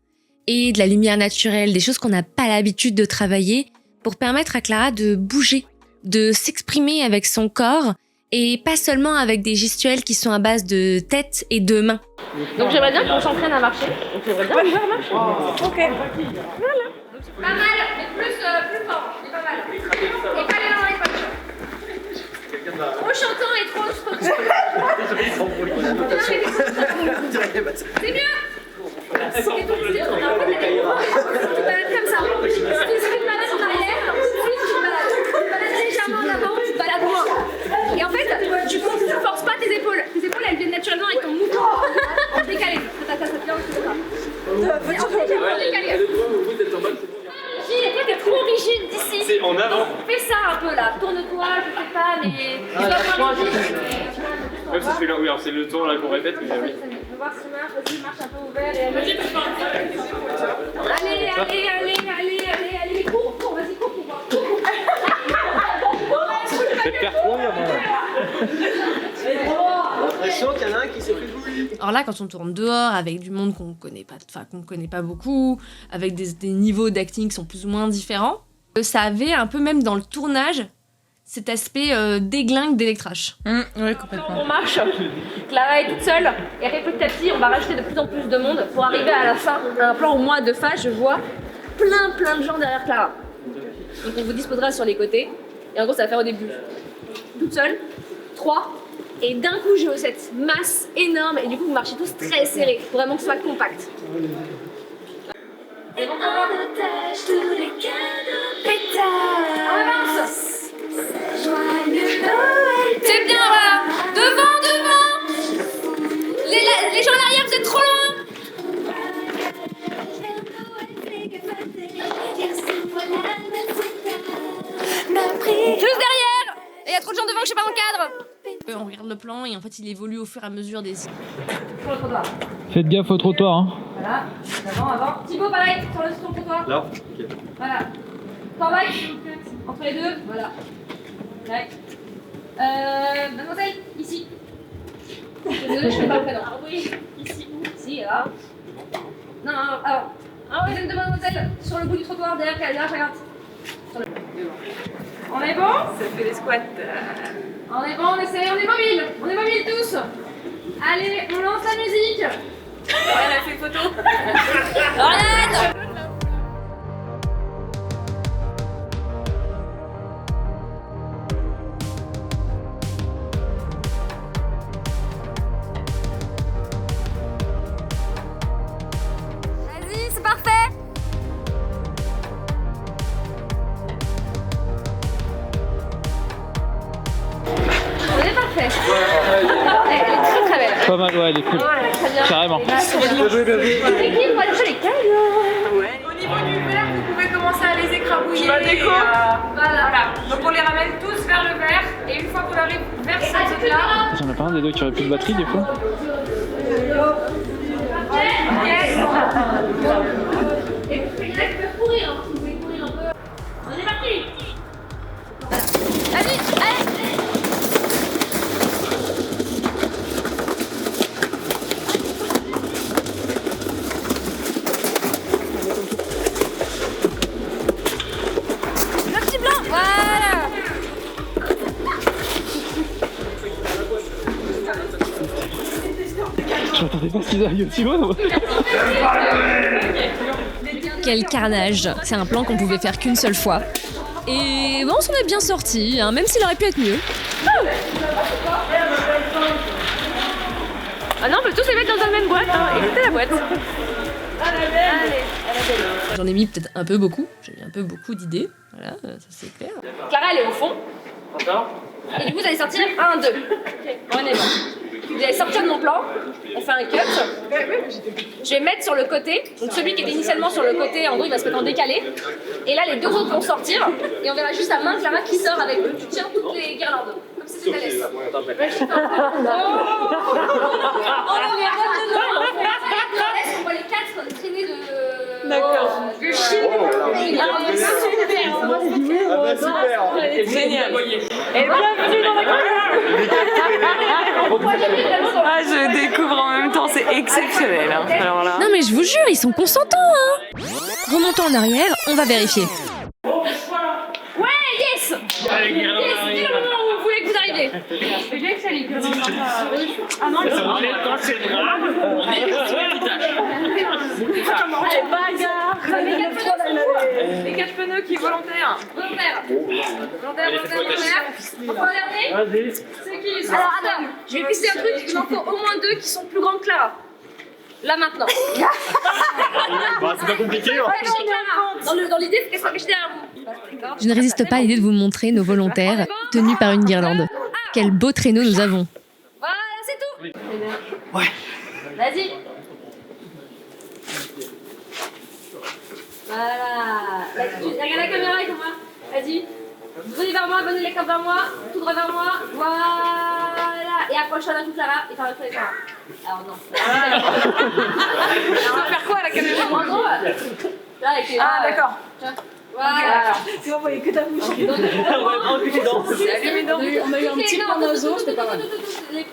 et de la lumière naturelle, des choses qu'on n'a pas l'habitude de travailler pour permettre à Clara de bouger, de s'exprimer avec son corps et pas seulement avec des gestuels qui sont à base de tête et de mains. Donc j'aimerais bien qu'on s'entraîne à marcher. Donc j'aimerais bien pouvoir marcher. Ok. Voilà. Pas mal, mais plus fort. C'est pas mal. Et pas les mains dans les poches. Trop chantant et trop... C'est mieux. C'est tout, tu balades comme ça. Si tu te balades en arrière, ensuite tu te balades légèrement en avant, tu te balades loin. Et en fait, tu forces pas tes épaules. Tes épaules, elles viennent naturellement avec ton mouvement. Décalé. Ça vient aussi de ça. Décalé. Toi, t'es trop rigide d'ici. C'est en avant. Fais ça un peu là. Tourne-toi, je sais pas, mais. Même si je fais là, oui, alors c'est le tour là qu'on répète, mais oui. Je veux voir si vas-y, marche un peu ouvert et allez. Allez, cours, vas-y, cours pour voir. Je vais te faire courir, moi. J'ai l'impression qu'il y en a Alors là, quand on tourne dehors avec du monde qu'on connaît pas beaucoup, avec des niveaux d'acting qui sont plus ou moins différents, ça avait un peu même dans le tournage cet aspect déglingue d'électrage. Oui, complètement. On marche, Clara est toute seule, et après petit à petit, on va rajouter de plus en plus de monde pour arriver à la fin, à un plan au moins de face, je vois plein de gens derrière Clara. Donc on vous disposera sur les côtés, et en gros ça va faire au début toute seule, 3, et d'un coup j'ai cette masse énorme, et du coup vous marchez tous très serrés, pour vraiment que ce soit compact. Et on otage tous les cadeaux pétards. On avance. C'est bien, voilà. Devant. Les gens à l'arrière, vous êtes trop loin. Plus derrière. Il y a trop de gens devant que je sais pas mon cadre. On regarde le plan et en fait il évolue au fur et à mesure des... Sur le trottoir. Faites gaffe au trottoir. Hein. Voilà, avant. Thibaut, pareil, sur le trottoir. Là, ok. Voilà. Corbac, entre les deux, voilà. Tac. Mademoiselle, ici. Désolée, je fais pas le prénom. Ah oui, ici. Ici, là. Non, alors. Deuxième de mademoiselle, sur le bout du trottoir, derrière Chagrin. On est bon? Ça fait les squats. On est bon, on essaie, on est mobile tous. Allez, on lance la musique. Elle a fait photo. Oriane. Vas-y, c'est parfait. On est parfait. Elle est très belle. Pas mal, ouais, elle est cool. Ouais, très bien. Carrément. Bien joué. L'équipe, on va toucher les cailloux. Au niveau du verre, vous pouvez commencer à les écrabouiller. Je déco. Voilà. Donc on les ramène tous vers le verre et une fois qu'on arrive vers cette zone-là. Y'en a pas un des deux qui aurait plus de batterie des fois? Et puis là, tu peux courir, hein. Vous pouvez courir un peu. On est parti. Vas-y, allez. Le petit blanc, voilà. Je m'attendais pas à ce qu'ils arrivent aussi loin. Quel carnage. C'est un plan qu'on pouvait faire qu'une seule fois. Et bon, on s'en est bien sorti, hein, même s'il aurait pu être mieux. Ah non, on peut tous les mettre dans la même boîte, hein. Et c'était la boîte. Allez, elle est belle. J'en ai mis peut-être un peu beaucoup. J'ai mis un peu beaucoup d'idées. Voilà, ça c'est clair. Clara, elle est au fond. Et du coup, vous allez sortir 1, 2. On est bon. Vous allez sortir de mon plan. On fait un cut. Je vais mettre sur le côté. Donc celui qui était initialement sur le côté, en gros, il va se mettre en décalé. Et là, les deux autres vont sortir. Et on verra juste la main de Clara qui sort avec. Tu tiens toutes les guirlandes. Comme si c'était la laisse. Oh non, mais on voit les 4 traîner de. D'accord. De Chine. C'est génial. Et bienvenue dans la Ah, je découvre en même temps, c'est exceptionnel. Hein. Alors là. Non mais je vous jure, ils sont consentants, hein. Remontons en arrière, on va vérifier. Ouais, yes. Yes, dis le moment où vous voulez que vous arriviez. C'est bien que ça les gueules. Ah non, Allez, bagarre. Les 4 pneus qui volontaires. Volontaire. On prend le dernier. C'est qui? Alors attends, je vais pisser un truc, il en faut au moins 2 qui sont plus grands que Clara. Là maintenant. Bah, c'est pas compliqué. Hein. Dans l'idée, c'est qu'elle soit cachée derrière vous. Je ne résiste pas à l'idée de vous montrer nos volontaires tenus par une guirlande. Quel beau traîneau nous avons. Voilà, c'est tout. Ouais. Vas-y. Voilà. Regarde la caméra avec moi. Vas-y. Venez vers moi, venez les câbles vers moi. Tout droit vers moi. Voilà. Et approche-toi d'un coup, Clara. Et par le Clara. Alors non. On va faire quoi à la caméra? En gros, là, avec les. Ah, d'accord. Voilà. Si vous voyez que ta bouche. On va prendre les dents. Salut mes dents. On a eu un petit plan naso, c'était pas mal. Les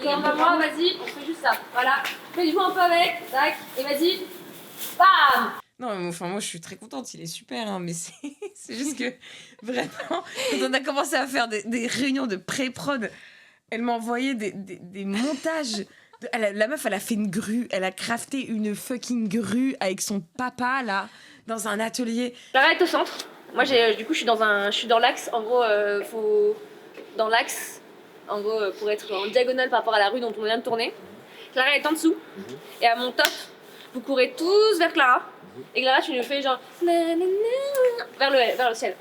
câbles vers moi, vas-y. On fait juste juste ça. Voilà. Fais du coup un peu avec. Tac. Et vas-y. Bam. Non, mais enfin, moi, je suis très contente, il est super, hein, mais c'est juste que, vraiment, quand on a commencé à faire des réunions de pré-prod, elle m'a envoyé des montages. La meuf, elle a fait une grue, elle a crafté une fucking grue avec son papa, là, dans un atelier. J'arrête au centre. Moi, du coup, je suis dans l'axe. En gros, dans l'axe, en gros, pour être en diagonale par rapport à la rue dont on vient de tourner. Clara est en dessous. Et à mon top, vous courez tous vers Clara. Et Clara, tu nous fais genre vers le ciel.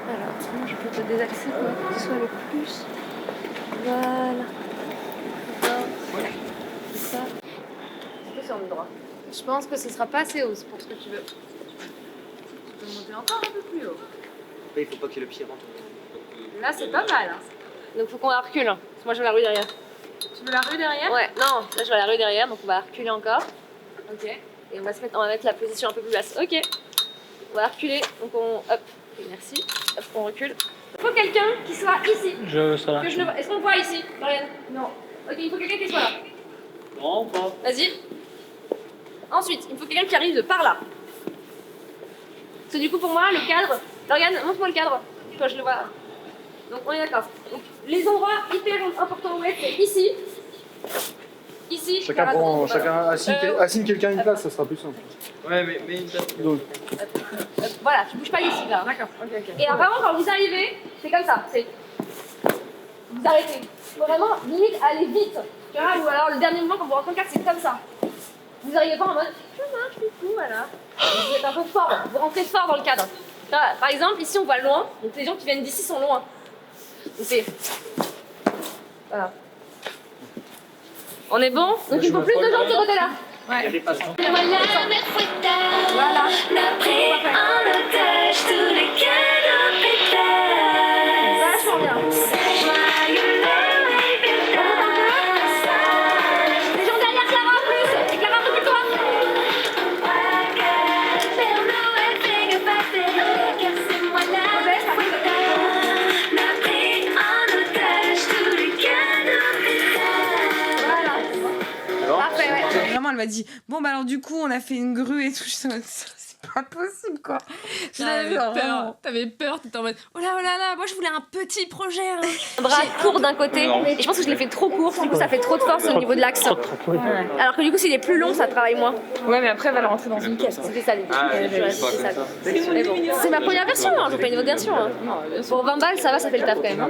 Alors, sinon, je peux te désaxer pour que ce soit le plus. Voilà. Ça. C'est sur le droit. Je pense que ce sera pas assez haut pour ce que tu veux. Tu peux monter encore un peu plus haut. Après, il faut pas que le pied rentre. Là, c'est pas mal. Donc, faut qu'on la recule. Parce que moi, je veux la rue derrière. Tu veux la rue derrière? Ouais, non, là je vois la rue derrière, donc on va reculer encore. Ok. Et on va mettre la position un peu plus basse. Ok. On va reculer, donc hop. Okay, merci. Hop, on recule. Il faut quelqu'un qui soit ici. Je serai là. Est-ce qu'on le voit ici, Marianne? Non. Ok, il faut quelqu'un qui soit là. Non, pas. Vas-y. Ensuite, il faut quelqu'un qui arrive de par là. Parce que du coup, pour moi, le cadre. Lauriane, montre-moi le cadre. Toi, je le vois. Donc, on est d'accord. Donc, les endroits hyper importants où être, c'est ici. Ici. Chacun assigne quelqu'un une place, ça sera plus simple. Ouais, mais une place. Donc. Voilà, tu bouges pas ici, là. D'accord, ok. Et alors, vraiment, quand vous arrivez, c'est comme ça. Vous arrêtez. Faut vraiment, limite, aller vite. Tu vois, ou alors, le dernier moment, quand vous rentrez en cadre, c'est comme ça. Vous arrivez pas en mode, je marche, du coup, voilà. Vous êtes un peu fort, vous rentrez fort dans le cadre. Par exemple, ici, on voit loin. Donc, les gens qui viennent d'ici sont loin. Donc, c'est... Voilà. On est bon? Donc il faut plus de gens de ce côté-là. Ouais. Il y a des passants. Voilà. Vachement bien. Les gens derrière Clara en plus. Clara, recule-toi. Vraiment, elle m'a dit bon, bah alors, du coup, on a fait une grue et tout. Je suis en mode, c'est pas possible, quoi. T'avais peur, t'étais en mode oh là, moi je voulais un petit projet. Hein. Un bras court d'un côté, et je pense que je l'ai fait trop court, du coup ça fait trop de force au niveau de l'axe. Ouais. Alors que du coup, s'il est plus long, ça travaille moins. Ouais, mais après, elle va le rentrer dans une caisse. C'était ça l'idée. Mais bon, c'est ma première version, hein. Je veux pas une autre version. Hein. Pour 20 balles, ça va, ça fait le taf quand même.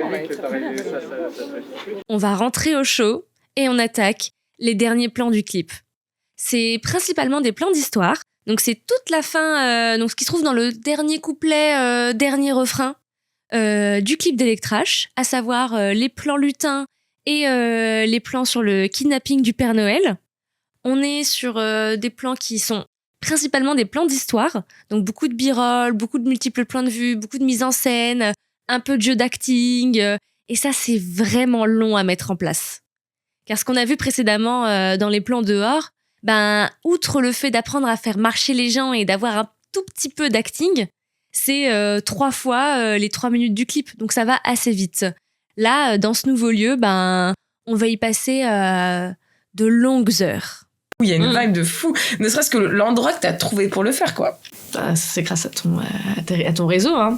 On va rentrer au show et on attaque les derniers plans du clip. C'est principalement des plans d'histoire. Donc c'est toute la fin, donc ce qui se trouve dans le dernier couplet, dernier refrain du clip d'Electrash, à savoir les plans lutins et les plans sur le kidnapping du Père Noël. On est sur des plans qui sont principalement des plans d'histoire, donc beaucoup de b-roll, beaucoup de multiples plans de vue, beaucoup de mise en scène, un peu de jeu d'acting, et ça c'est vraiment long à mettre en place. Car ce qu'on a vu précédemment dans les plans dehors, ben, outre le fait d'apprendre à faire marcher les gens et d'avoir un tout petit peu d'acting, c'est 3 fois les 3 minutes du clip, donc ça va assez vite. Là, dans ce nouveau lieu, ben, on va y passer de longues heures. Il y a une vibe de fou, ne serait-ce que l'endroit que t'as trouvé pour le faire, quoi. Bah, c'est grâce à ton réseau, hein.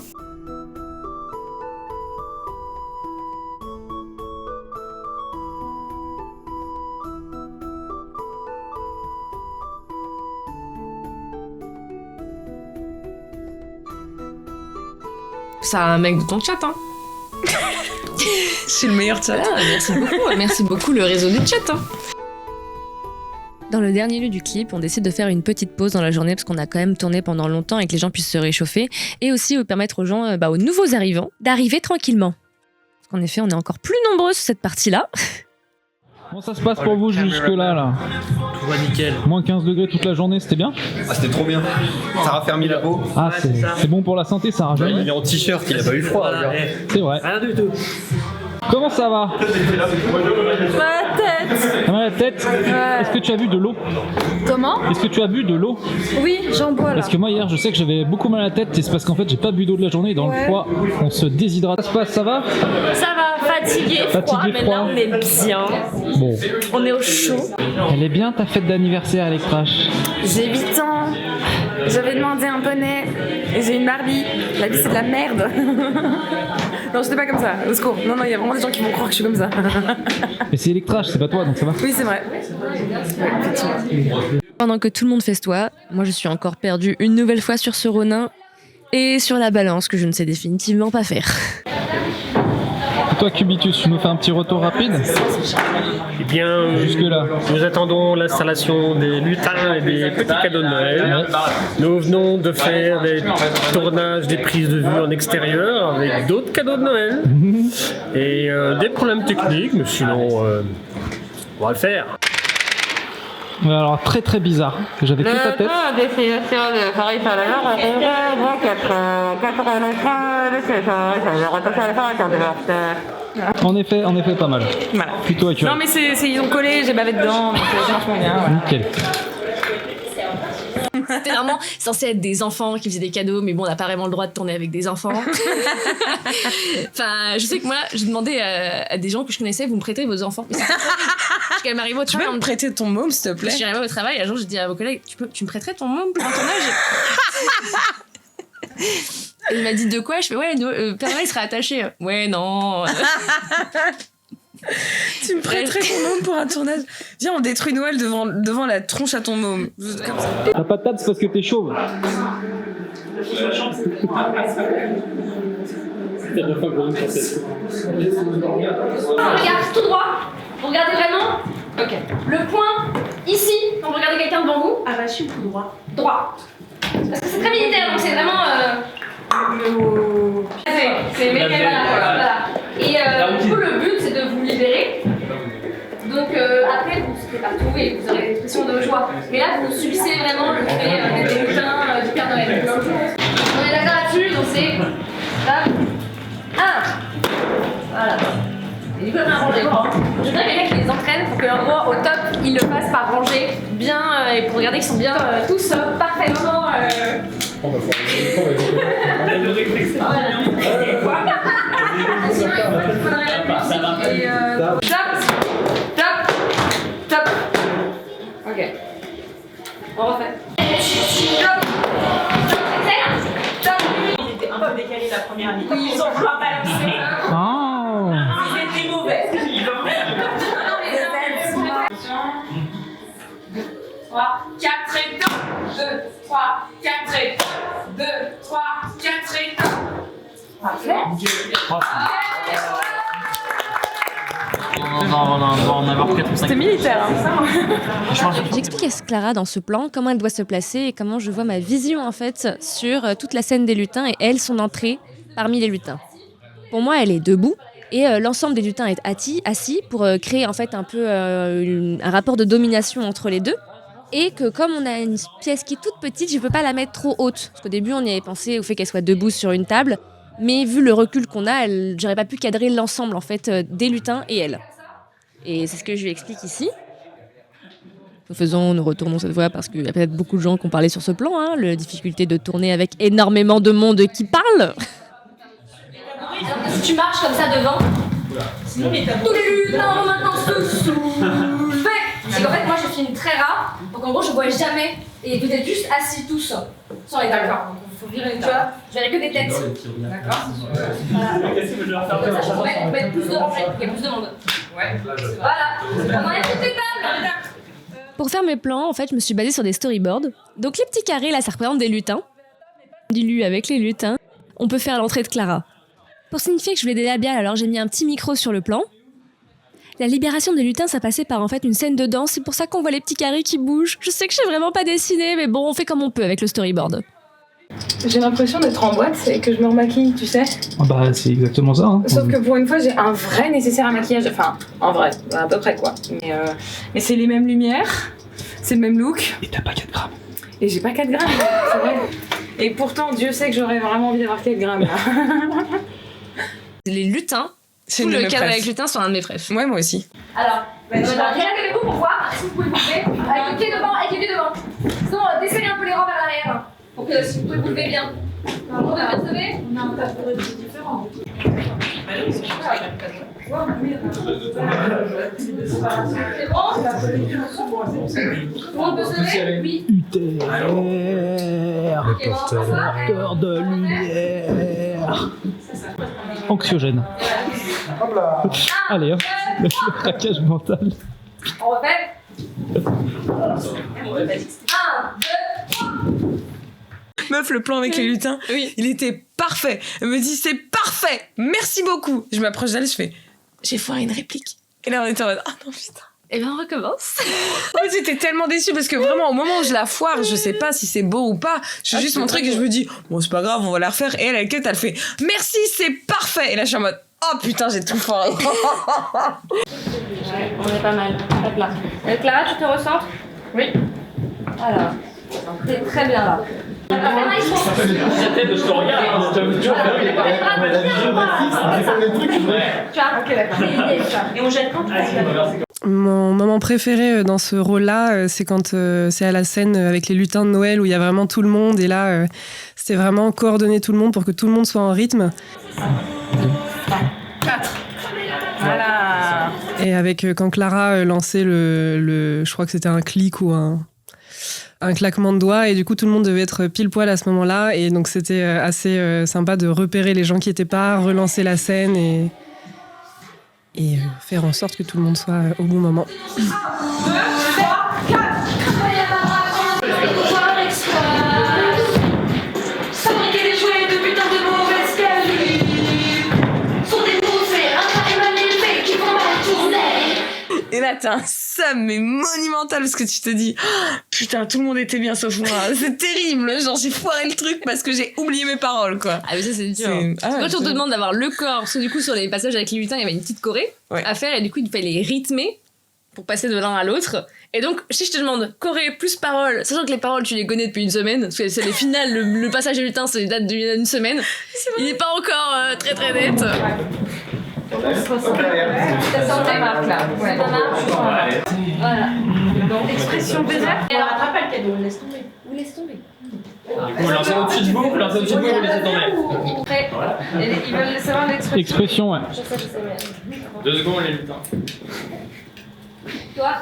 C'est un mec de ton chat, hein. C'est le meilleur chat. Ah, merci beaucoup le réseau du chat, hein. Dans le dernier lieu du clip, on décide de faire une petite pause dans la journée parce qu'on a quand même tourné pendant longtemps et que les gens puissent se réchauffer, et aussi permettre aux gens, aux nouveaux arrivants, d'arriver tranquillement. Parce qu'en effet, on est encore plus nombreux sur cette partie-là. Comment ça se passe pour vous jusque-là là? Tout va nickel. Moins 15 degrés toute la journée, c'était bien? Ah, c'était trop bien. Ça a raffermi la peau. Ah, c'est bon pour la santé, ça rajeunit. Il est en t-shirt, il a pas eu froid. C'est vrai. Rien du tout. Comment ça va? Ma tête. La tête? Ouais. Est-ce que tu as bu de l'eau? Comment? Est-ce que tu as bu de l'eau? Oui, j'en bois là. Parce que moi hier, je sais que j'avais beaucoup mal à la tête et c'est parce qu'en fait, j'ai pas bu d'eau de la journée et dans le froid, on se déshydrate. Ça se passe, ça va? Ça va, Fatigué, froid, mais là on est bien. Bon. On est au chaud. Elle est bien ta fête d'anniversaire, Electrash. J'ai 8 ans. J'avais demandé un poney et j'ai une Barbie. La vie c'est de la merde. Non, je n'étais pas comme ça. Au secours. Non, il y a vraiment des gens qui vont croire que je suis comme ça. Mais c'est Electrash, c'est pas toi, donc ça va. Oui, c'est vrai. Pendant que tout le monde festoie, moi je suis encore perdue une nouvelle fois sur ce Ronin et sur la balance que je ne sais définitivement pas faire. Et toi, Cubitus, tu nous fais un petit retour rapide? Eh bien, jusque-là, nous attendons l'installation des lutins et des petits cadeaux de Noël. Nous venons de faire des tournages, des prises de vue en extérieur avec d'autres cadeaux de Noël. Et des problèmes techniques, mais sinon, on va le faire. Ouais, alors très très bizarre, j'avais toute ta tête. Destination de Paris par la Nord, En effet, pas mal. Voilà. Plutôt accurate. Non, mais ils ont collé, j'ai bavé dedans, donc c'est vachement bien. Voilà. Nickel. C'était vraiment censé être des enfants qui faisaient des cadeaux, mais bon, on n'a pas vraiment le droit de tourner avec des enfants. Enfin, je sais que moi, j'ai demandé à des gens que je connaissais, vous me prêtez vos enfants. Parce qu'elle m'arrive au travail. Tu peux me prêter ton môme, s'il te plaît? J'arrive au travail, un jour, j'ai dit à vos collègues, tu me prêterais ton môme pour un tournage? Et il m'a dit de quoi? Je fais ouais, Père Noël sera attaché. Ouais, non. Tu me prêterais ton môme pour un tournage? Viens, on détruit Noël devant la tronche à ton môme. Comme ça. T'as pas de table, c'est parce que t'es chauve. On regarde tout droit. Vous regardez vraiment? Ok. Le point ici, quand vous regardez quelqu'un devant vous. Ah bah je suis tout droit. Droit. Parce que c'est très militaire, donc c'est vraiment. C'est méga voilà. Et du coup, le but c'est de vous libérer. Donc après, vous serez partout et vous aurez l'expression de joie. Et là, vous subissez vraiment le fait d'être des lutins du Père Noël. On est d'accord là-dessus, donc c'est. Là. 1. Voilà. Et du coup, on a rangé. Je voudrais quelqu'un qui les entraîne pour que l'endroit au top, ils le fassent par ranger bien et pour regarder qu'ils sont bien tous parfaitement. On va Top. Ok. On refait. Top. Ils étaient un peu décalés la première année. Ils ont pas balancé. Oh. Ils étaient mauvais. 3, 4 et 2, 3, 4 et 2, 3, 4 et 1. Parfait. On va en avoir 4 ou 5. C'est militaire, hein. J'explique à Clara dans ce plan comment elle doit se placer et comment je vois ma vision en fait sur toute la scène des lutins et elle, son entrée parmi les lutins. Pour moi, elle est debout et l'ensemble des lutins est assis pour créer en fait un peu un rapport de domination entre les deux. Et que comme on a une pièce qui est toute petite, je ne peux pas la mettre trop haute. Parce qu'au début, on y avait pensé au fait qu'elle soit debout sur une table. Mais vu le recul qu'on a, j'aurais pas pu cadrer l'ensemble en fait des lutins et elle. Et c'est ce que je lui explique ici. Nous retournons cette fois parce qu'il y a peut-être beaucoup de gens qui ont parlé sur ce plan. La difficulté de tourner avec énormément de monde qui parle. Si tu marches comme ça devant, tous les lutins vont maintenant se soulever. C'est qu'en fait, moi je filme très rare, donc en gros je vois jamais. Et vous êtes juste assis tous sur les tables. Donc il faut virer, tu vois, je verrai que des têtes. D'accord. Voilà. Ça, je pourrais mettre plus de rangées, il y a plus de monde. Ouais. Voilà. On enlève toutes les tables. Pour faire mes plans, en fait, je me suis basée sur des storyboards. Donc les petits carrés, là, ça représente des lutins. Dilu avec les lutins. On peut faire l'entrée de Clara. Pour signifier que je voulais des labiales, alors j'ai mis un petit micro sur le plan. La libération des lutins, ça passait par en fait une scène de danse. C'est pour ça qu'on voit les petits carrés qui bougent. Je sais que je sais vraiment pas dessiner, mais bon, on fait comme on peut avec le storyboard. J'ai l'impression d'être en boîte et que je me remaquille, tu sais. Ah bah c'est exactement ça. Hein. Sauf que pour une fois, j'ai un vrai nécessaire à maquillage. Enfin, en vrai, à peu près quoi. Mais c'est les mêmes lumières, c'est le même look. Et t'as pas 4 grammes. Et j'ai pas 4 grammes, c'est vrai. Et pourtant, Dieu sait que j'aurais vraiment envie d'avoir 4 grammes. Les lutins, tout le cadre avec lutins sont un de mes préfs. Ouais, moi aussi. Alors, regardez-vous pour voir si vous pouvez vous lever avec le pied devant, Sinon, desserrez un peu les rangs vers l'arrière. Pour que si vous pouvez vous lever bien. On a un tabouret différent. Ouais, Oui. Porteur de lumière. Anxiogène. Allez hop, le craquage mental. On refait. 1, 2, 3. Meuf, le plan avec les lutins, il était parfait. Elle me dit, c'est parfait, merci beaucoup. Je m'approche d'elle, je fais, j'ai foiré une réplique. Et là, on était en mode, ah non, putain. Et ben on recommence. En fait, j'étais tellement déçue parce que vraiment, au moment où je la foire, je sais pas si c'est beau ou pas. Je fais juste mon truc et je me dis, bon, c'est pas grave, on va la refaire. Et elle, elle cut, elle fait, merci, c'est parfait. Et là, je suis en mode, oh putain, j'ai tout foiré. Ouais, on est pas mal. Hop là. Clara, tu te recentres? Oui. Alors, t'es très bien là. Sa tête, je te regarde. Tu vois? Ok, d'accord. Et on jette quand tu passes. Mon moment préféré dans ce rôle-là, c'est quand c'est à la scène avec les lutins de Noël où il y a vraiment tout le monde. Et là, c'était vraiment coordonner tout le monde pour que tout le monde soit en rythme. 4. Voilà. Et avec quand Clara lançait je crois que c'était un clic ou un claquement de doigts, et du coup tout le monde devait être pile poil à ce moment-là, et donc c'était assez sympa de repérer les gens qui n'étaient pas, relancer la scène et faire en sorte que tout le monde soit au bon moment. 1, 2, 3, 4. Fabriquer des jouets de putain de mauvaises qualités. Sur des poussées, un carré mal élevé qui vont mal tourner. Et là, t'as un somme, mais monumental, parce que tu te dis, oh, putain, tout le monde était bien sauf moi. C'est terrible, genre j'ai foiré le truc parce que j'ai oublié mes paroles, quoi. Ah, mais ça, c'est dur. Quand on te demande d'avoir le corps, parce que du coup, sur les passages avec les lutins, il y avait une petite choré à faire, et du coup, il fallait les rythmer pour passer de l'un à l'autre. Et donc, si je te demande choré plus paroles, sachant que les paroles, tu les connais depuis une semaine, parce que c'est les finales, le passage des lutins, c'est date d'une semaine, il n'est pas encore très très net. Ça marque là. Ouais. Ça marche. Voilà. Donc, expression désert. Et alors, attrape pas le cadeau, laisse tomber. Vous laisse tomber. Du coup, lancez au-dessus de vous, vous laissez tomber. Prêt. Ils veulent savoir l'expression. Expression, ouais. Je sais. 2 secondes, les lutins. Toi,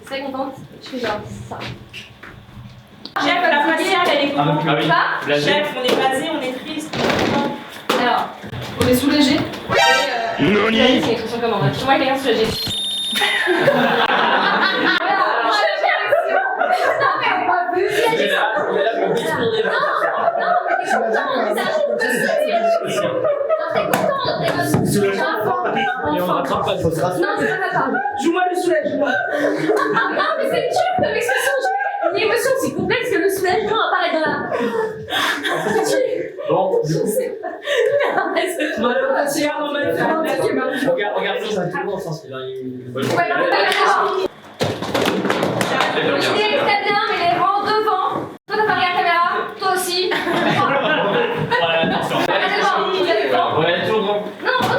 très contente, je fais genre ça. Chef, la faciale, elle est comment? Ah oui. Chef, on est blasé, on est triste. Alors, on est soulagé. Noni. C'est l'expression comment? Moi, quelqu'un soulagé. Et on rattrape pas de Non, c'est pas ça. Joue-moi le soulagement. Non, mais c'est dur comme expression. Une émotion aussi complexe que le soulagement apparaît dans la. Bon, Je sais pas. regarde ça, tout le monde s'en suit. Il est très bien, mais les rangs devant. Toi, t'as pas regardé la caméra. Toi aussi. Voilà, attention. Ouais, toujours bon. Non, du coup,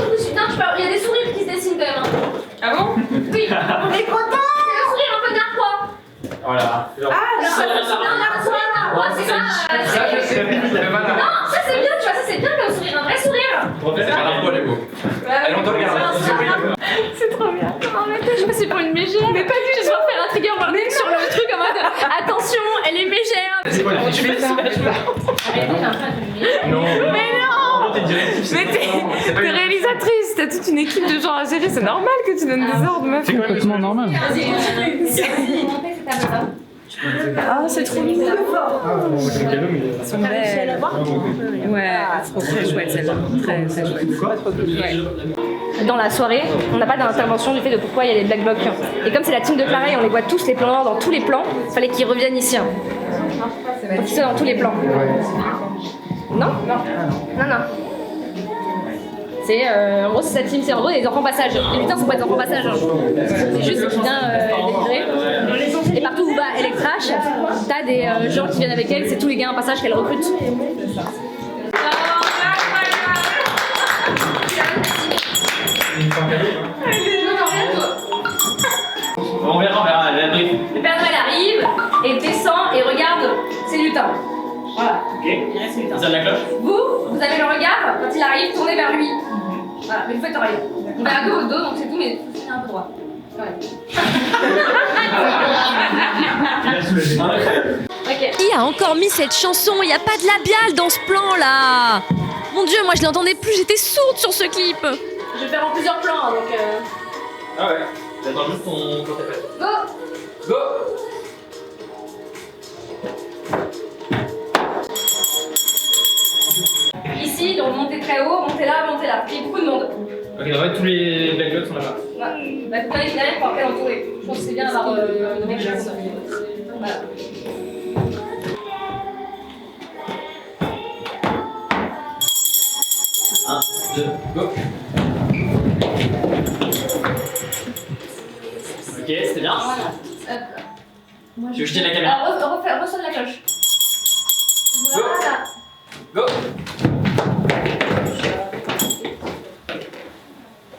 il y a des sourires qui se dessinent quand même. Ah bon? Oui, on est content. C'est le sourire un peu narquois. Voilà. Ah, c'est ça. Non, ça c'est bien, tu vois, ça c'est bien comme sourire, un vrai sourire. C'est pas l'arbre, les mots. Allez, on te regarde. C'est trop bien. Je me suis pour une mégère. Mais pas du tout, je vais faire un trigger warning sur le truc en mode attention, elle est mégère. C'est quoi, tu fais ça? Non. Mais non. Mais t'es réalisatrice, t'as toute une équipe de gens à gérer, c'est normal que tu donnes des ordres, meuf. C'est complètement normal. Ah, c'est trop mignon. On a réussi à l'avoir? Ouais, trop très chouette celle-là. Très chouette. Dans la soirée, on n'a pas d'intervention du fait de pourquoi il y a les black blocs. Et comme c'est la team de Clara et on les voit tous les plans noirs dans tous les plans, il fallait qu'ils reviennent ici. Faut qu'ils soient dans tous les plans. Non. C'est en gros, c'est sa team, c'est en gros des enfants passage. Les lutins sont pas des enfants passage. C'est juste qu'ils viennent délivrer. Et partout où va Electrash, t'as des gens qui viennent avec elle, c'est tous les gars en passage qu'elle recrute. On verra, elle arrive. Le Père Noël arrive et descend et regarde ses lutins. Voilà. Ok. Ça de la cloche. Vous avez le regard, quand il arrive, tournez vers lui. Voilà, mais vous faites oreille. On verra que votre dos, donc c'est tout, mais vous tenez un peu droit. Ouais. Okay. Qui a encore mis cette chanson? Il n'y a pas de labial dans ce plan là. Mon Dieu, moi je l'entendais plus, j'étais sourde sur ce clip. Je vais faire en plusieurs plans, hein, donc. Ah ouais. J'attends juste ton tapette. Go. Go. Ici, donc montez très haut, montez là. Il y a beaucoup de monde. Ok, en fait tous les black blocs sont là-bas. Ouais. Bah, vous prenez une derrière pour après l'entourer. Je pense que c'est bien d'avoir de quelque chose. Voilà. 1, 2, go. Ok, c'était bien. Voilà. Moi, tu veux jeter la caméra? Ressonne la cloche. Voilà. Go.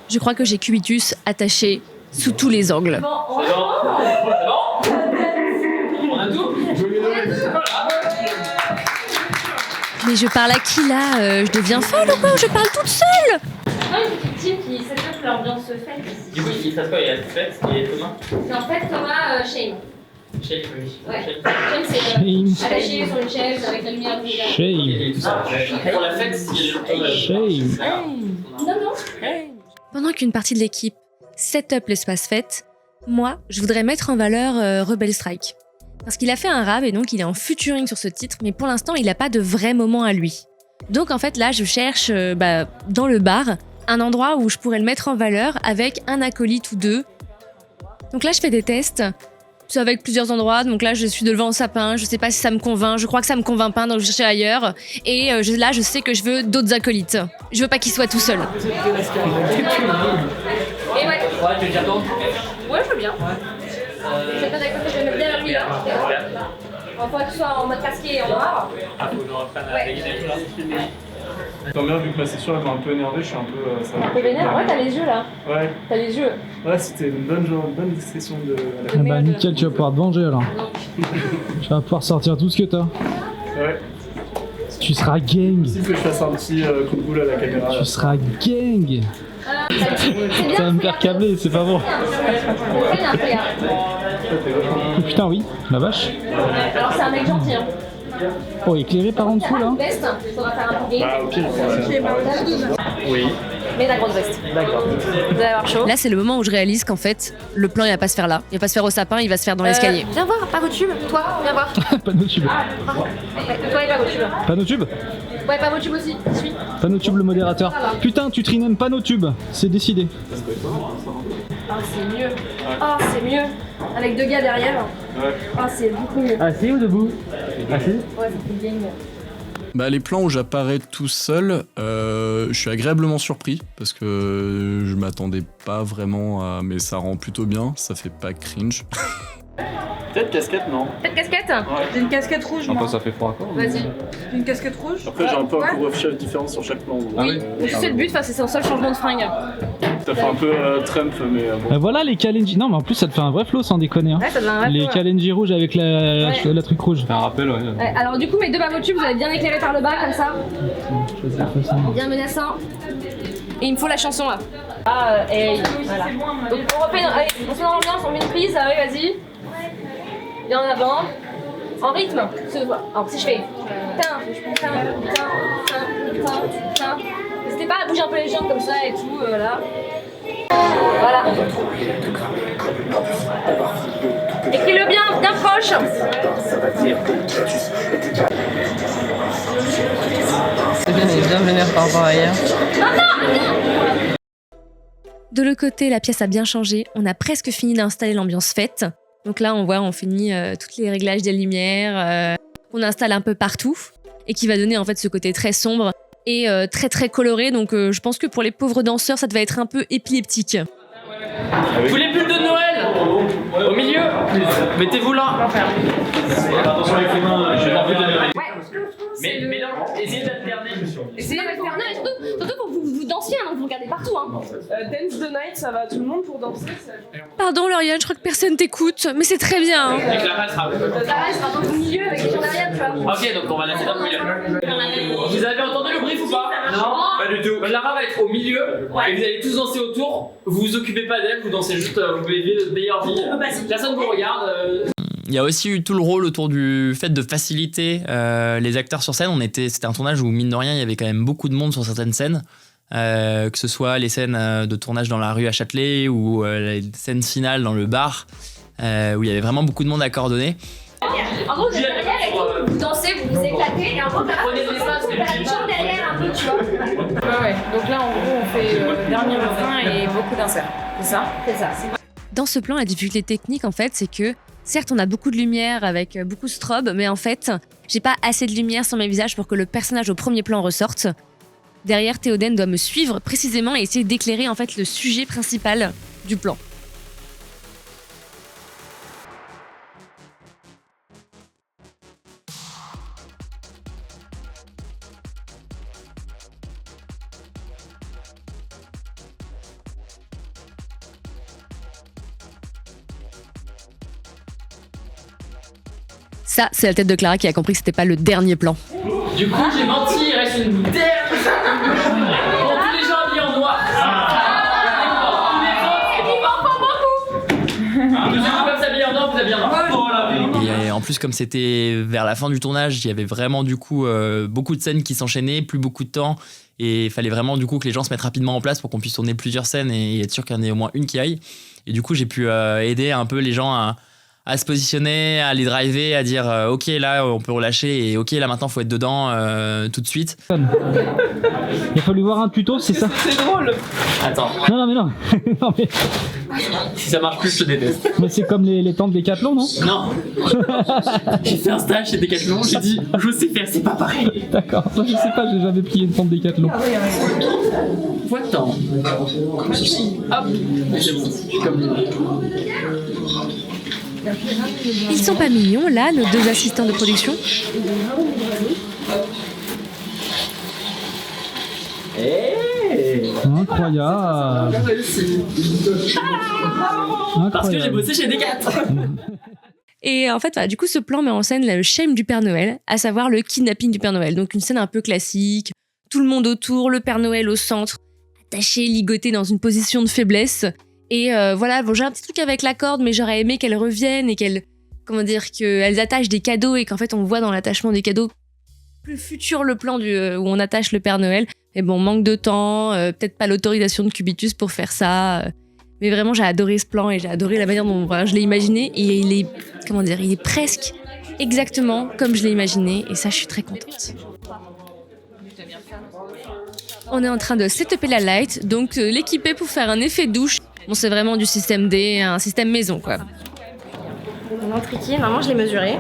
Je crois que j'ai Cubitus attaché sous tous les angles. Bon, on a tout. Mais je parle à qui là? Je deviens folle ou quoi? Je parle toute seule? Une petite team qui set up l'ambiance fête. Du coup, il se passe quoi? Il y a Fête et Thomas? C'est en fait Thomas Shane. Shane, oui. Ouais. Shane, c'est attaché sur une chaise avec la lumière du gars. Et tout ça. Pour la fête, Non. Pendant qu'une partie de l'équipe set up l'espace fête, moi, je voudrais mettre en valeur Rebel Strike. Parce qu'il a fait un rap et donc il est en featuring sur ce titre, mais pour l'instant, il n'a pas de vrai moment à lui. Donc en fait, là, je cherche dans le bar un endroit où je pourrais le mettre en valeur avec un acolyte ou deux. Donc là, je fais des tests. C'est avec plusieurs endroits, donc là je suis devant le sapin, je sais pas si ça me convainc, je crois que ça me convainc pas, donc je cherche ailleurs. Et là je sais que je veux d'autres acolytes. Je veux pas qu'il soit tout seul. Et ouais. Ouais, tu veux dire quoi? Ouais, je veux bien. Je vais pas d'accord, je vais me mettre bien vers lui là. On va qu'il soit en mode casqué et en noir. Ah, faut que je reprenne la dégainage là. Tant bien, vu que ma session elle m'a un peu énervé, je suis un peu. Ça Un peu vénère? Ouais, t'as les yeux là. Ouais. T'as les yeux. Ouais, c'était une bonne session de. Ah bah nickel, tu vas pouvoir te venger alors. Tu vas pouvoir sortir tout ce que t'as. Ouais. Tu seras gang. Il faut que je fasse un petit coup de boule à la caméra. Tu seras gang. Ça va me faire câbler, c'est pas bon. Oh putain oui, la vache. Alors c'est un mec gentil. Hein. Oh, éclairé par en dessous là. Veste, il faudra faire un peu gay. Bah, au pire, Oui. Mais la grande veste. D'accord. Vous allez avoir chaud. Là, c'est le moment où je réalise qu'en fait, le plan il va pas se faire là. Il va pas se faire au sapin, il va se faire dans l'escalier. Viens voir, Panotube. Toi, viens voir. Panotube. Toi et Panotube. Panotube. Ouais, Panotube aussi. Suis. Panotube le modérateur. Putain, tu trines même Panotube. C'est décidé. Ah, c'est mieux. Ah, c'est mieux. Avec deux gars derrière. Ouais. Ah, c'est beaucoup mieux. Assis ou debout? Assis. Ouais, ça fait bien. Bah, les plans où j'apparais tout seul, je suis agréablement surpris parce que je m'attendais pas vraiment à. Mais ça rend plutôt bien, ça fait pas cringe. Peut-être casquette, non? Peut-être casquette? J'ai une casquette rouge, moi. Ça fait froid quoi. Vas-y. J'ai une casquette rouge. Après, j'ai un peu un couvre-chef différent sur chaque plan. Oui, c'est le but, c'est son seul changement de fringue. T'as fait un peu Trump, mais bon. Voilà les Kalenji. Non, mais en plus, ça te fait un vrai flow sans déconner. Hein. Ouais, ça te fait un vrai les flow, Kalenji rouges avec la truc rouge. Un rappel, ouais. Ouais, alors, du coup, mes deux Panotubes, vous allez bien éclairer par le bas, comme ça. Bien menaçant. Et il me faut la chanson là. Ah, hey, voilà. Donc, on refait allez, on se met dans l'ambiance, on met une prise, allez, vas-y. Bien en avant. En rythme. Alors, si je fais. N'hésitez pas à bouger un peu les jambes comme ça et tout, voilà. Voilà. Écris-le bien proche. C'est bien, il est bien vénère par rapport à hier. De l'autre côté, la pièce a bien changé. On a presque fini d'installer l'ambiance fête. Donc là, on finit tous les réglages des lumières qu'on installe un peu partout et qui va donner en fait ce côté très sombre et très très coloré. Donc je pense que pour les pauvres danseurs, ça devait être un peu épileptique. Tous les bulles de Noël au milieu. Mettez-vous là. Attention avec les mains, je vais faire de Noël. c'est Mais non, essayez d'alterner. Essayez d'alterner, surtout pour vous dansiez, donc vous regardez partout. Dance the night, ça va à tout le monde pour danser. Pardon Lauriane, je crois que personne t'écoute, mais c'est très bien. hein. Et Clara sera. Clara sera dans le milieu avec les gens derrière, tu vois. Ok, donc on va la mettre dans le milieu. Vous avez entendu le brief ou pas? Non, pas du tout. Lara va être au milieu et vous allez tous danser autour. Vous vous occupez pas d'elle, vous dansez juste, vous pouvez vivre votre meilleure vie. Personne vous regarde. Il y a aussi eu tout le rôle autour du fait de faciliter les acteurs sur scène. C'était un tournage où, mine de rien, il y avait quand même beaucoup de monde sur certaines scènes. Que ce soit les scènes de tournage dans la rue à Châtelet ou les scènes finales dans le bar, où il y avait vraiment beaucoup de monde à coordonner. En gros, vous êtes derrière et tout, vous dansez, vous vous éclatez, et en gros, t'as les gens derrière un peu, tu vois. Ouais, donc là, en gros, on fait dernier refrain et beaucoup d'inserts. C'est ça? C'est ça. Dans ce plan, la difficulté technique, en fait, c'est que certes, on a beaucoup de lumière avec beaucoup de strobe, mais en fait, j'ai pas assez de lumière sur mes visages pour que le personnage au premier plan ressorte. Derrière, Théoden doit me suivre précisément et essayer d'éclairer en fait le sujet principal du plan. Ça, c'est la tête de Clara qui a compris que c'était pas le dernier plan. Du coup, j'ai menti, il reste une dernière. Pour tous les gens habillés en noir. Tous ceux qui peuvent s'habiller en noir, vous habillez en noir. Et en plus, comme c'était vers la fin du tournage, il y avait vraiment du coup beaucoup de scènes qui s'enchaînaient, plus beaucoup de temps. Et il fallait vraiment du coup que les gens se mettent rapidement en place pour qu'on puisse tourner plusieurs scènes et être sûr qu'il y en ait au moins une qui aille. Et du coup, j'ai pu aider un peu les gens à se positionner, à les driver, à dire ok là on peut relâcher et ok là maintenant faut être dedans tout de suite. Il a fallu voir un tuto, c'est ça? C'est drôle. Attends. Non mais non. Non, mais... Si ça marche plus, je te déteste. Mais c'est comme les tentes Décathlon, non? Non. J'ai fait un stage chez Décathlon, j'ai dit je sais faire, c'est pas pareil. D'accord, moi je sais pas, j'ai jamais plié une tente Décathlon. Voilà. Hop. C'est bon, je suis comme lui. Ils sont pas mignons là, nos deux assistants de production? Incroyable. Parce que j'ai bossé chez Decathlon. Et en fait, voilà, du coup, ce plan met en scène le shame du Père Noël, à savoir le kidnapping du Père Noël. Donc une scène un peu classique, tout le monde autour, le Père Noël au centre, attaché, ligoté dans une position de faiblesse. Et voilà, bon, j'ai un petit truc avec la corde, mais j'aurais aimé qu'elle revienne et qu'elle, comment dire, qu'elles attachent des cadeaux et qu'en fait on voit dans l'attachement des cadeaux plus futur le plan où on attache le Père Noël. Et bon, manque de temps, peut-être pas l'autorisation de Cubitus pour faire ça. Mais vraiment, j'ai adoré ce plan et j'ai adoré la manière dont je l'ai imaginé. Et il est, comment dire, il est presque exactement comme je l'ai imaginé. Et ça, je suis très contente. On est en train de setuper la light, donc l'équiper pour faire un effet douche. Bon, c'est vraiment du système D, un système maison, quoi. Mon tricky, normalement, je l'ai mesuré.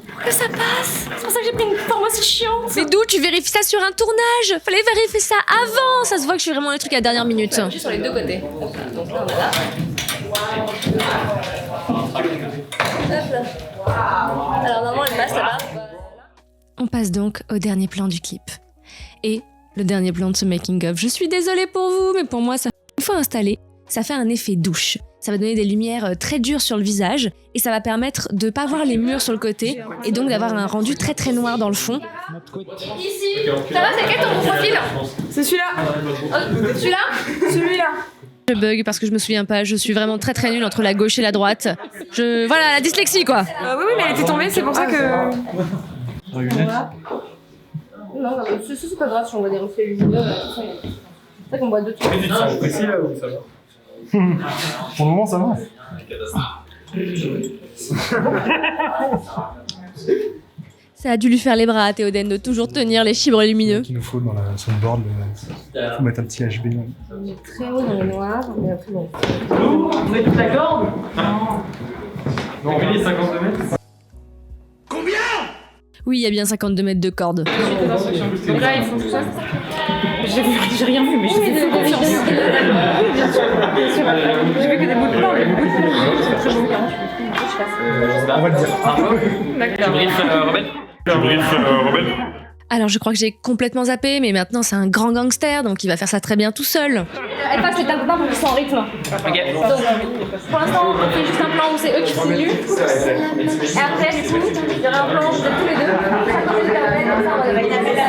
Pour que ça passe. C'est pour ça que j'ai pris une forme aussi chiante. Mais d'où tu vérifies ça sur un tournage? Fallait vérifier ça avant. Ça se voit que je suis vraiment les trucs à la dernière minute. Juste sur les deux côtés. Donc là, on a là. Hop là. Alors, normalement, elle passe là-bas. On passe donc au dernier plan du clip. Et le dernier plan de ce making-of. Je suis désolée pour vous, mais pour moi, ça, une fois installé, ça fait un effet douche. Ça va donner des lumières très dures sur le visage et ça va permettre de ne pas voir les murs sur le côté et donc d'avoir un rendu très très noir dans le fond. Ici. Ça va, c'est quel ton profil? C'est celui-là. Celui-là? Celui-là. Je bug parce que je me souviens pas, je suis vraiment très très nulle entre la gauche et la droite. Voilà, la dyslexie quoi. Oui, mais elle était tombée, c'est pour ça que... Non, c'est pas grave si on voit des reflets lumineux. C'est vrai qu'on voit deux trucs. Mais tu te sens précis là ou ça va? Pour le moment, ça va. Ça a dû lui faire les bras à Théoden de toujours tenir les fibres lumineux. Il nous faut dans la soundboard, il faut mettre un petit HB. On est très haut dans le noir, mais après bon. On est toute la corde? Non, on met 52 mètres. Oui, il y a bien 52 mètres de corde. Donc là, ils font tout ça. J'ai rien vu, mais j'ai fait confiance. Oui, bien sûr. J'ai vu que des bouts de plan, mais des bouts de plan. C'est très beau. On va le dire. D'accord. Tu briefes Rebelle? Tu briefes Rebelle? Alors je crois que j'ai complètement zappé, mais maintenant c'est un grand gangster, donc il va faire ça très bien tout seul. Elle passe les copains pour qu'ils soient en rythme. Ok. Donc, pour l'instant, on fait juste un plan où c'est eux qui sont nus. Et après, du coup, il y aura un plan où vous êtes tous les deux.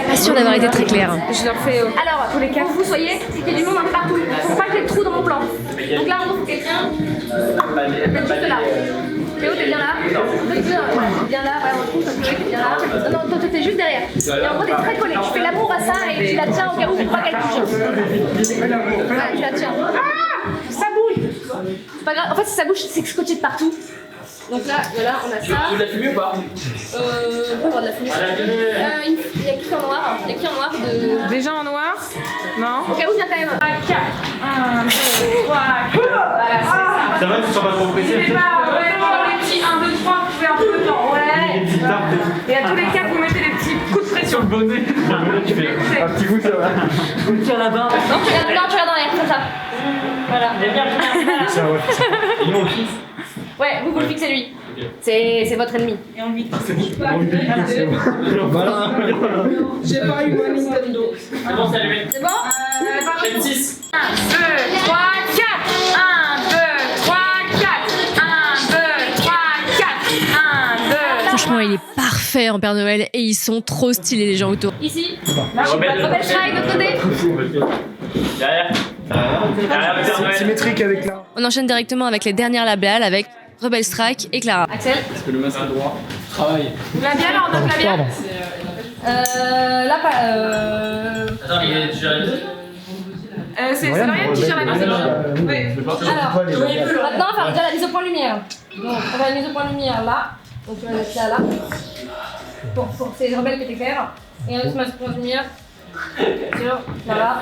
Pas sûr d'avoir été très claire. Je leur fais. Alors, tous les quatre, vous soyez, qu'il y ait du monde un peu partout. Faut pas qu'il y ait de trous dans mon plan. Donc là, on faut quelqu'un. Juste là. Théo, t'es bien là. T'es bien là, voilà, on trouve, t'es bien là. Non, toi, t'es juste derrière. Et en gros, t'es très collé. Tu fais l'amour à ça et tu la tiens au cas où tu crois qu'elle bouge. Voilà, tu la tiens. Ah, ça bouge. C'est pas grave. En fait, si ça bouge, c'est scotché de partout. Donc là, voilà, on a ça. Tu veux de la fumée ou pas? On peut avoir de la fumée. Il y a qui en noir? Il y a qui en noir de... Déjà en noir? Non? Au cas où, viens quand même. 4, 1, 2, 3, 4. Voilà, c'est ça. Ça va, tu sens pas trop pressé? C'est pas, ouais, les petits 1, 2, 3, vous pouvez un peu de temps. Ouais. Et à tous les quatre, vous mettez des petits coups de pression. Sur le bonnet. Tu fais un petit coup, ça va. Vous tirez la barre. Non, tu regardes dans l'air, comme ça. Voilà. Ça, ouais. Et nous, on le fixe. Ouais, vous le fixez lui. C'est votre ennemi. Et on lui C'est bon. Voilà. J'ai pas eu mon Nintendo. C'est bon, c'est allumé. C'est bon? Chaîne 6. 1, 2, 3, 4. 1, 2, 3, 4. 1, 2, 3, 4. 1, 2. Franchement, il est parfait en Père Noël et ils sont trop stylés les gens autour. Ici. Rebelle Shrine, de l'autre côté. Derrière. C'est symétrique avec là. On enchaîne directement avec les dernières labiales avec Rebel Strike et Clara. Axel. Est-ce que le masque est droit? Travail. Labial, on note labial. Là, pas. Attends, il est déjà réalisé? C'est Lauriane qui gère la mise. Oui. Alors, maintenant, on va faire déjà la mise au point lumière. Donc, on va la mise au point lumière là. Donc, tu vas mettre ça là. Pour ces rebelles qui étaient clairs. Et on va se mettre au point lumière sur Clara.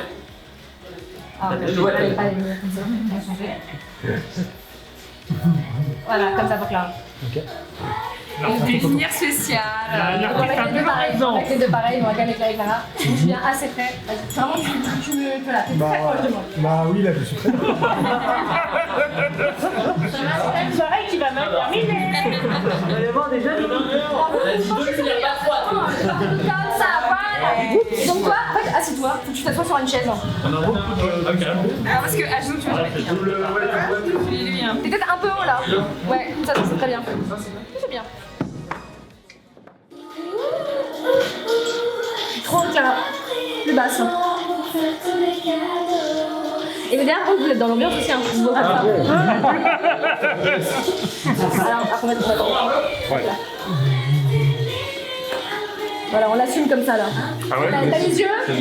Ah, ok, je ne pas les lumières comme ça. On va changer. Voilà, comme ça pour Clara. Ok. Une lumière spéciale. On va mettre les deux pareils, on va mettre les deux pareils, on va quand même éclairer Clara. Je suis bien assez près. Vas-y, vraiment, tu me. Voilà, t'es très proche de moi. Bah oui, là, je suis très C'est une soirée qui va mal terminer. On va y avoir des jeunes. Comme ça, voilà. Donc toi, en fait, assieds-toi, faut que tu t'assoies sur une chaise. Parce que à genoux, tu vas jamais tenir. T'es peut-être un peu haut là. Ouais, ça c'est très bien. C'est bien. Trop haute là. Plus basse. Et le dernier, vous êtes dans l'ambiance aussi, hein. Je vous vois comme ça. Alors, après, on va te mettre. Voilà, on l'assume comme ça là. Ah ouais? T'as les yeux? Ah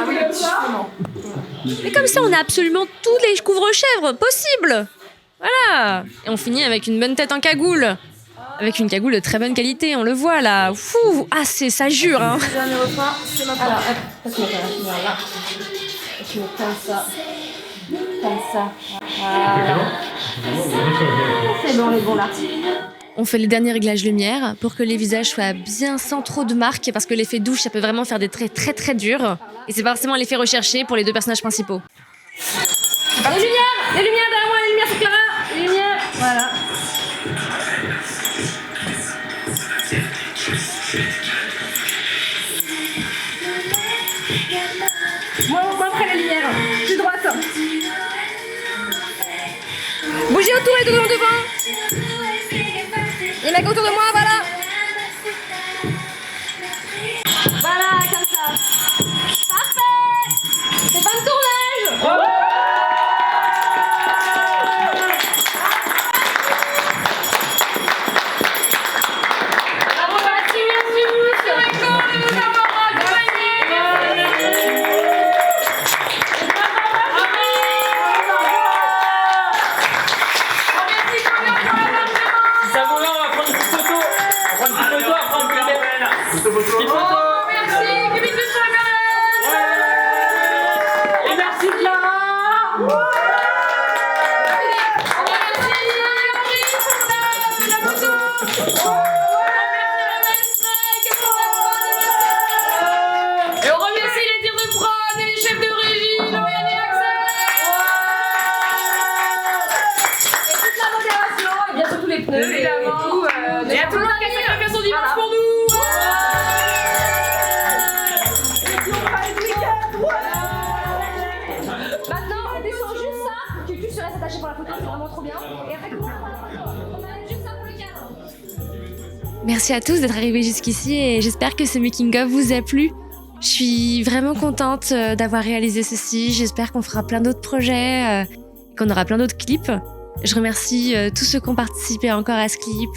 oui, comme ça. Mais comme ça, on a absolument tous les couvre-chèvres possibles. Voilà. Et on finit avec une bonne tête en cagoule. Avec une cagoule de très bonne qualité, on le voit là. Fou. Ah, ça jure, hein. Le dernier refrain, c'est maintenant. Alors, hop, passe-moi là. Tu mets comme ça. Comme ça. Voilà. C'est bon, on est bon là. On fait les derniers réglages lumière pour que les visages soient bien sans trop de marques, parce que l'effet douche, ça peut vraiment faire des traits très très durs. Et c'est pas forcément l'effet recherché pour les deux personnages principaux. Les lumières derrière moi, les lumières sur Clara. Les lumières, voilà. Moi après les lumières, plus droite. Bougez autour et devant. Les mecs autour de moi, voilà. Voilà, comme ça. Parfait. C'est pas le tournage. Évidemment. Et à tout le monde qui a sacrifié son dimanche pour nous. Merci à tous d'être arrivés jusqu'ici et j'espère que ce making-of vous a plu. Je suis vraiment contente d'avoir réalisé ceci. J'espère qu'on fera plein d'autres projets, qu'on aura plein d'autres clips. Je remercie tous ceux qui ont participé encore à ce clip,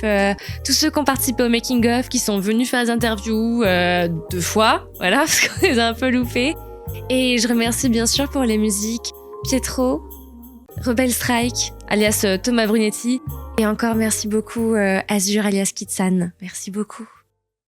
tous ceux qui ont participé au making-of, qui sont venus faire des interviews 2 fois, voilà, parce qu'on les a un peu loupés. Et je remercie bien sûr pour les musiques Pietro, Rebel Strike, alias Thomas Brunetti. Et encore merci beaucoup Azur, alias Kitsan. Merci beaucoup.